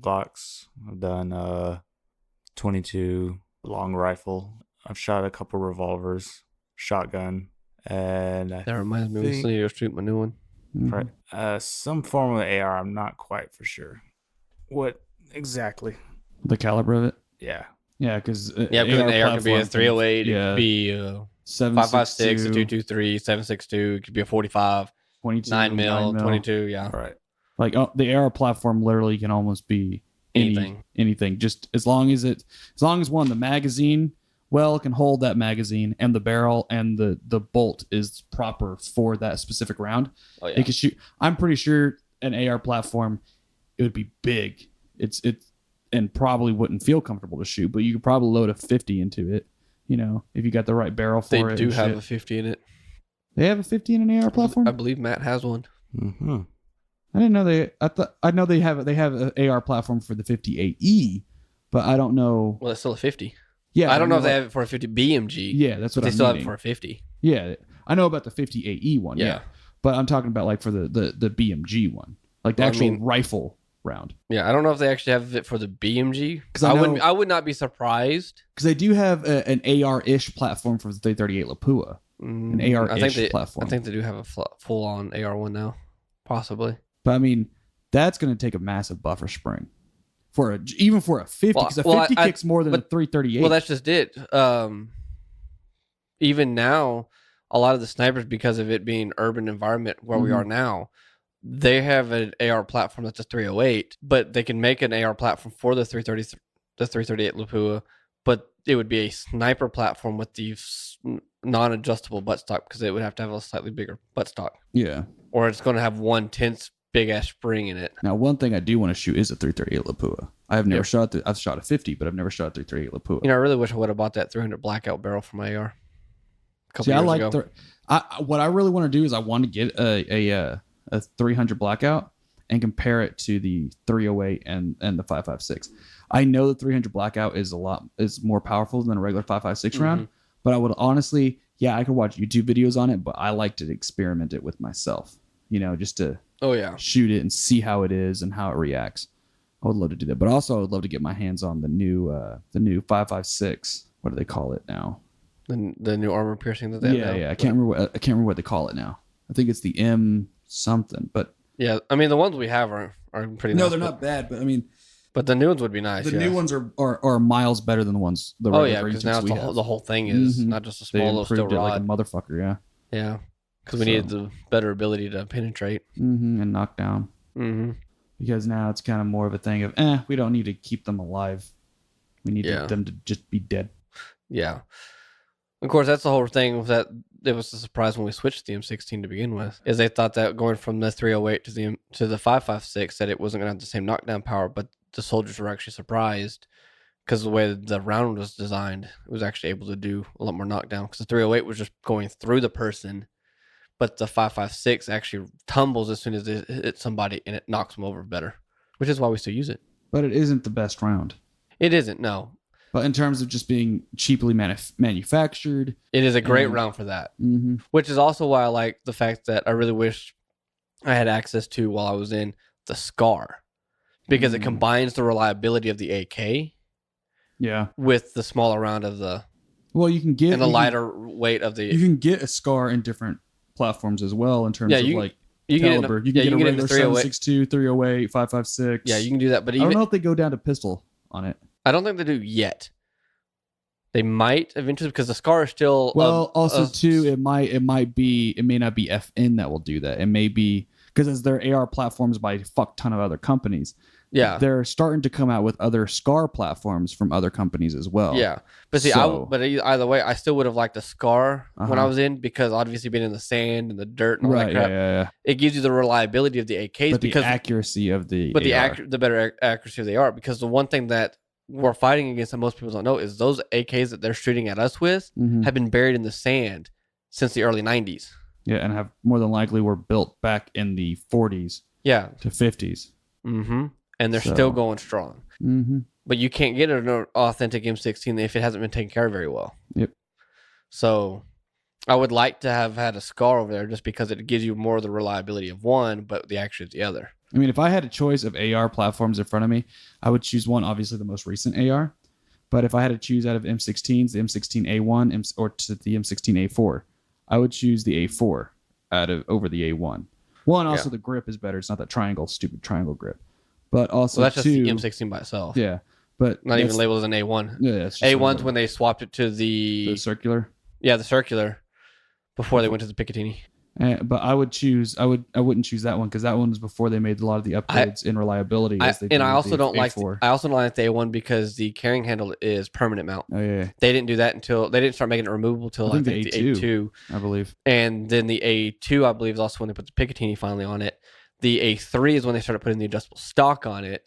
Glocks. I've done 22 long rifle. I've shot a couple revolvers, shotgun, and I That reminds me, we think- still need to shoot my new one. Mhm. right, some form of AR. I'm not quite for sure what exactly. The caliber of it. Yeah. Yeah, because Yeah, because an AR could be a platform 308, it yeah, could be a 7.62, 5.56, a 223, 7.62, it could be a 45, 22, 9 mil, 22, yeah. All right. Like the AR platform literally can almost be anything. Just as long as one, the magazine can hold that magazine, and the barrel and the bolt is proper for that specific round. Oh, yeah. It can shoot. I'm pretty sure an AR platform, it would be big it's and probably wouldn't feel comfortable to shoot, but you could probably load a 50 into it, if you got the right barrel for it. They do have a 50 in it. They have a 50 in an AR platform? I believe Matt has one. Mm-hmm. I didn't know I know they have an AR platform for the 58E, but I don't know. Well, it's still a 50. Yeah, I don't know if they have it for a 50 BMG. Yeah, that's what they I'm still meaning. have it for a 50. Yeah, I know about the 58E one. Yeah. But I'm talking about like for the BMG one, like the actual rifle round. Yeah, I don't know if they actually have it for the BMG. Because I would not be surprised. Because they do have an AR-ish platform for the 338 Lapua. An AR-ish platform. I think they do have a full-on AR one now, possibly. But I mean, that's going to take a massive buffer spring even for a 50, because a 50 kicks more than a 338. Well, that's just it. Even now, a lot of the snipers, because of it being urban environment where we are now, they have an AR platform that's a 308, but they can make an AR platform for the 338 Lapua, but it would be a sniper platform with the non-adjustable buttstock, because it would have to have a slightly bigger buttstock. Yeah. Or it's going to have one tense big-ass spring in it. Now, one thing I do want to shoot is a 338 Lapua. I have never shot I've shot a 50, but I've never shot a 338 Lapua. I really wish I would have bought that 300 blackout barrel for my AR. What I really want to do is I want to get a 300 blackout and compare it to the 308 and the 5.56. I know the 300 blackout is more powerful than a regular 5.56 round, but I would honestly, I could watch YouTube videos on it, but I like to experiment it with myself, just to shoot it and see how it is and how it reacts. I would love to do that, but also I would love to get my hands on the new 5.56. What do they call it now? The new armor piercing that they have now? I can't remember what they call it now. I think it's the M something, but yeah, I mean the ones we have are pretty. No, they're not bad, but I mean, but the new ones would be nice. The new ones are miles better than the ones. Because now the whole thing is not just a small little steel rod, like a motherfucker. Yeah, because we needed the better ability to penetrate and knock down. Because now it's kind of more of a thing of we don't need to keep them alive. We need them to just be dead. Yeah. Of course, that's the whole thing. That it was a surprise when we switched to the M16 to begin with. Is they thought that going from the 308 to the 5.56 that it wasn't going to have the same knockdown power, but the soldiers were actually surprised because the way the round was designed, it was actually able to do a lot more knockdown. Because the 308 was just going through the person, but the 5.56 actually tumbles as soon as it hits somebody and it knocks them over better, which is why we still use it. But it isn't the best round. It isn't, no. But in terms of just being cheaply manufactured, it is a great round for that. Which is also why I like the fact that I really wish I had access to while I was in the SCAR, because it combines the reliability of the AK, with the smaller round of the. Well, you can get and the lighter weight of the. You can get a SCAR in different platforms as well in terms of like caliber. You can get a regular 7.62, 308, 5.56. Yeah, you can do that, but I don't know if they go down to pistol on it. I don't think they do yet. They might eventually, because the SCAR is still. Well, it may not be FN that will do that. It may be because as their AR platforms by a fuck ton of other companies. Yeah, they're starting to come out with other SCAR platforms from other companies as well. Yeah, but see, either way, I still would have liked the SCAR when I was in, because obviously being in the sand and the dirt and all that crap, it gives you the reliability of the AKs, but the accuracy of the the better accuracy of the AR. Because the one thing that we're fighting against that most people don't know is those AKs that they're shooting at us with have been buried in the sand since the early 90s. Yeah, and have more than likely were built back in the 40s. Yeah, to 50s. And they're still going strong. But you can't get an authentic M16 if it hasn't been taken care of very well. Yep. So I would like to have had a SCAR over there, just because it gives you more of the reliability of one, but the accuracy of the other. I mean, if I had a choice of AR platforms in front of me, I would choose one, obviously the most recent AR. But if I had to choose out of M16s, the M16A1 or to the M16A4, I would choose the A4 over the A1. One, also the grip is better. It's not that stupid triangle grip. But also, that's just the M16 by itself. Yeah, but not even labeled as an A1. Yeah, A1's when they swapped it to the circular. Yeah, the circular before they went to the Picatinny. But I wouldn't choose that one, because that one was before they made a lot of the upgrades in reliability. I also don't like the A1 because the carrying handle is permanent mount. Oh yeah. They didn't do that until they didn't start making it removable until I think the A2, I believe. And then the A2, I believe, is also when they put the Picatinny finally on it. The A3 is when they started putting the adjustable stock on it.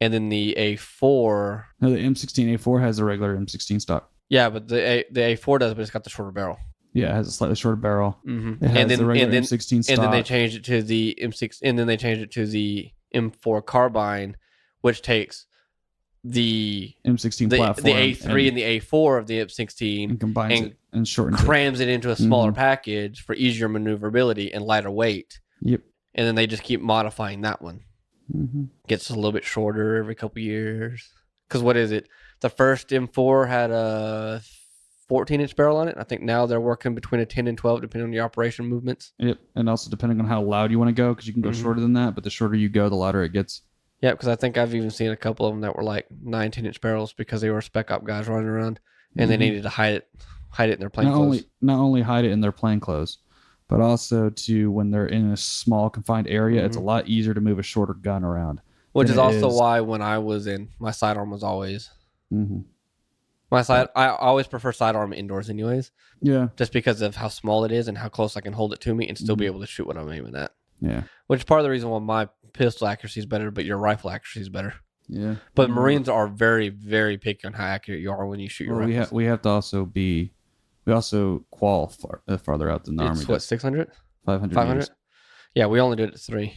and then the A4. No, the M16A4 has a regular M16 stock. Yeah, but the A4 does, but it's got the shorter barrel. Yeah, it has a slightly shorter barrel. Mm-hmm. It has the regular M16 stock. And then they changed it to the M6, and then they changed it to the M4 carbine, which takes the M16 platform, the A3 and the A4 of the M16, and combines it and shortens crams it into a smaller package for easier maneuverability and lighter weight. Yep. And then they just keep modifying that one. Mm-hmm. Gets a little bit shorter every couple years. Because what is it? The first M4 had a 14-inch barrel on it. I think now they're working between a 10 and 12, depending on the operation movements. Yep. And also depending on how loud you want to go, because you can go shorter than that, but the shorter you go, the louder it gets. Yeah, because I think I've even seen a couple of them that were like 9, 10-inch barrels because they were spec op guys running around and they needed to hide it in their plain clothes. Not only hide it in their plain clothes, but also to when they're in a small confined area, it's a lot easier to move a shorter gun around. Which is also why when I was in, my sidearm was always... I always prefer sidearm indoors anyways. Yeah. Just because of how small it is and how close I can hold it to me and still be able to shoot what I'm aiming at. Yeah. Which is part of the reason why my pistol accuracy is better, but your rifle accuracy is better. Yeah. But Marines are very, very picky on how accurate you are when you shoot your rifles. We have to also be... We also qual farther out than the Army. It's what, 600? 500. 500? Yeah, we only do it at 3.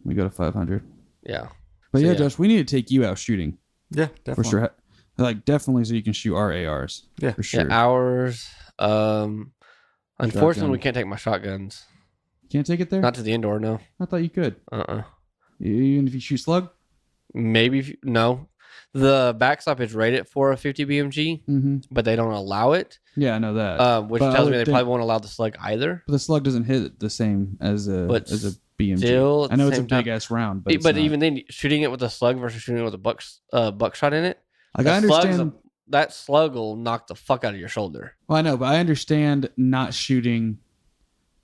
We go to 500. Yeah. But so, Josh, we need to take you out shooting. Yeah, definitely. For sure. Like, definitely so you can shoot our ARs. Yeah. For sure. Yeah, ours. Unfortunately, we can't take my shotguns. Can't take it there? Not to the indoor, no. I thought you could. Even if you shoot slug? Maybe. No. The backstop is rated for a 50 BMG, but they don't allow it. Yeah, I know that. Which tells me they probably won't allow the slug either. But the slug doesn't hit the same as a BMG. Still I know it's a big ass round, but even then, shooting it with a slug versus shooting it with a buckshot in it, like I understand that slug will knock the fuck out of your shoulder. Well, I know, but I understand not shooting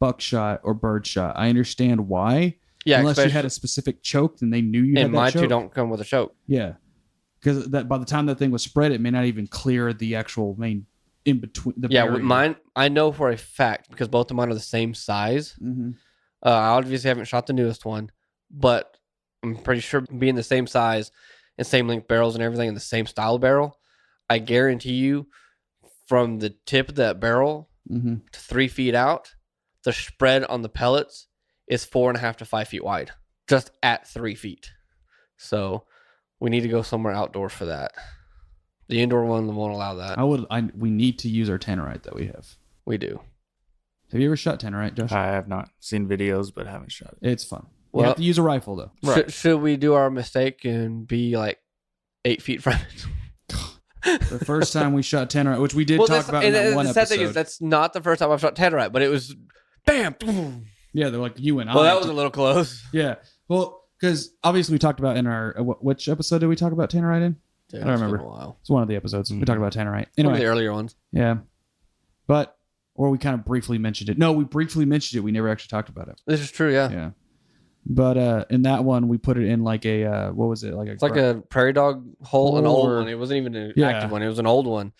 buckshot or birdshot. I understand why. Yeah, unless you had a specific choke and they knew you had that choke. And my two don't come with a choke. Yeah. Because that by the time that thing was spread, it may not even clear the actual main in between the barrier. With mine, I know for a fact because both of mine are the same size. I obviously haven't shot the newest one, but I'm pretty sure being the same size and same length barrels and everything and the same style barrel, I guarantee you from the tip of that barrel to 3 feet out, the spread on the pellets is 4.5 to 5 feet wide, just at 3 feet. So we need to go somewhere outdoors for that. The indoor one won't allow that. We need to use our tannerite that we have. We do. Have you ever shot tannerite, Josh? I have not seen videos, but haven't shot it. It's fun. You have to use a rifle, though. Right. Should we do our mistake and be like 8 feet from it? The first time we shot tannerite, which we did talk about in that one episode. The sad thing is, that's not the first time I've shot tannerite, but it was bam, boom. Yeah, they're like you and I. Well, that was a little close. Yeah. Well, because obviously we talked about in our... which episode did we talk about tannerite in? Dude, I don't remember. It's one of the episodes. We talked about tannerite. Anyway, one of the earlier ones. Yeah. But... Or we kind of briefly mentioned it. No, we briefly mentioned it. We never actually talked about it. This is true, yeah. Yeah. But in that one, we put it in like a, what was it? It's like a prairie dog hole, an old one. It wasn't even an active one. It was an old one.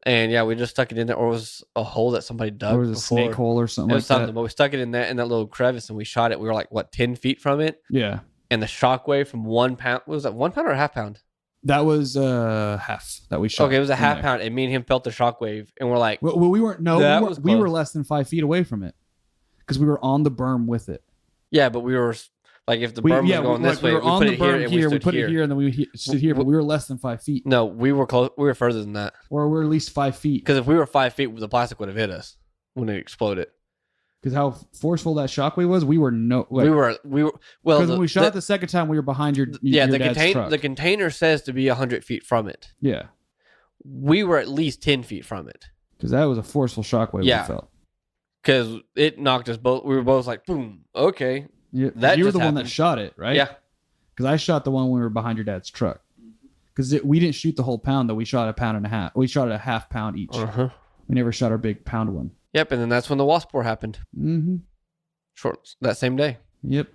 And yeah, we just stuck it in there. Or it was a hole that somebody dug. Or it was a snake hole or something like that. But we stuck it in that little crevice and we shot it. We were like, 10 feet from it? Yeah. And the shockwave from 1 pound, was that 1 pound or a half pound? That was half that we shot. Okay, it was a half pound, and me and him felt the shockwave, and we're like, well we weren't. No, we were less than 5 feet away from it because we were on the berm with it. Yeah, but we were like, if the berm was going this way, we were on the berm here. We put it here, and then we stood here, but we were less than 5 feet. No, we were close. We were further than that, or we're at least 5 feet. Because if we were 5 feet, the plastic would have hit us when it exploded. Because how forceful that shockwave was, we were well. Because when we shot it the second time, we were behind your dad's truck. The container says to be 100 feet from it. Yeah, we were at least 10 feet from it. Because that was a forceful shockwave. Yeah, we felt. Because it knocked us both. We were both like, boom. Okay. Yeah, you were the one that shot it, right? Yeah. Because I shot the one when we were behind your dad's truck. Because we didn't shoot the whole pound though. We shot 1.5 pounds. We shot a half pound each. We never shot our big pound one. Yep, and then that's when the wasp war happened. Short that same day. Yep.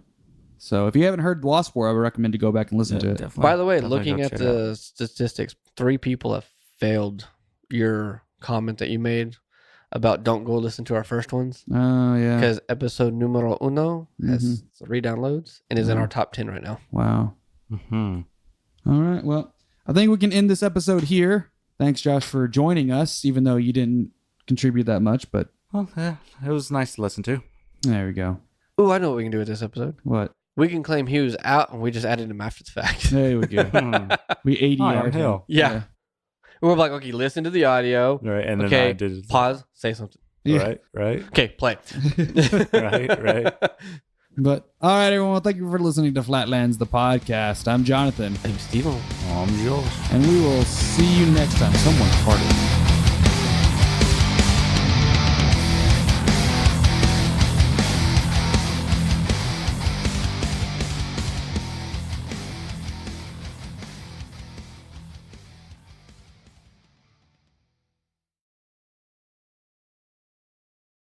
So if you haven't heard the wasp war, I would recommend to go back and listen to it. Definitely. By the way, looking at the statistics, 3 people have failed your comment that you made about don't go listen to our first ones. Oh, yeah. Because episode numero uno has 3 downloads and is in our top 10 right now. Wow. All right. Well, I think we can end this episode here. Thanks, Josh, for joining us, even though you didn't contribute that much. But Well, yeah, it was nice to listen to. there we go. Ooh, I know what we can do with this episode. What? We can claim he was out, and we just added him after the fact. There we go. We ADR'd him. Hill. Yeah. We're like, okay, listen to the audio. Right, and then Okay, I did pause, say something. Yeah. Right. Okay, play. Right. But all right, everyone. Well, thank you for listening to Flatlands, the podcast. I'm Jonathan, I'm Steven. I'm Josh. and we will see you next time. Someone farted.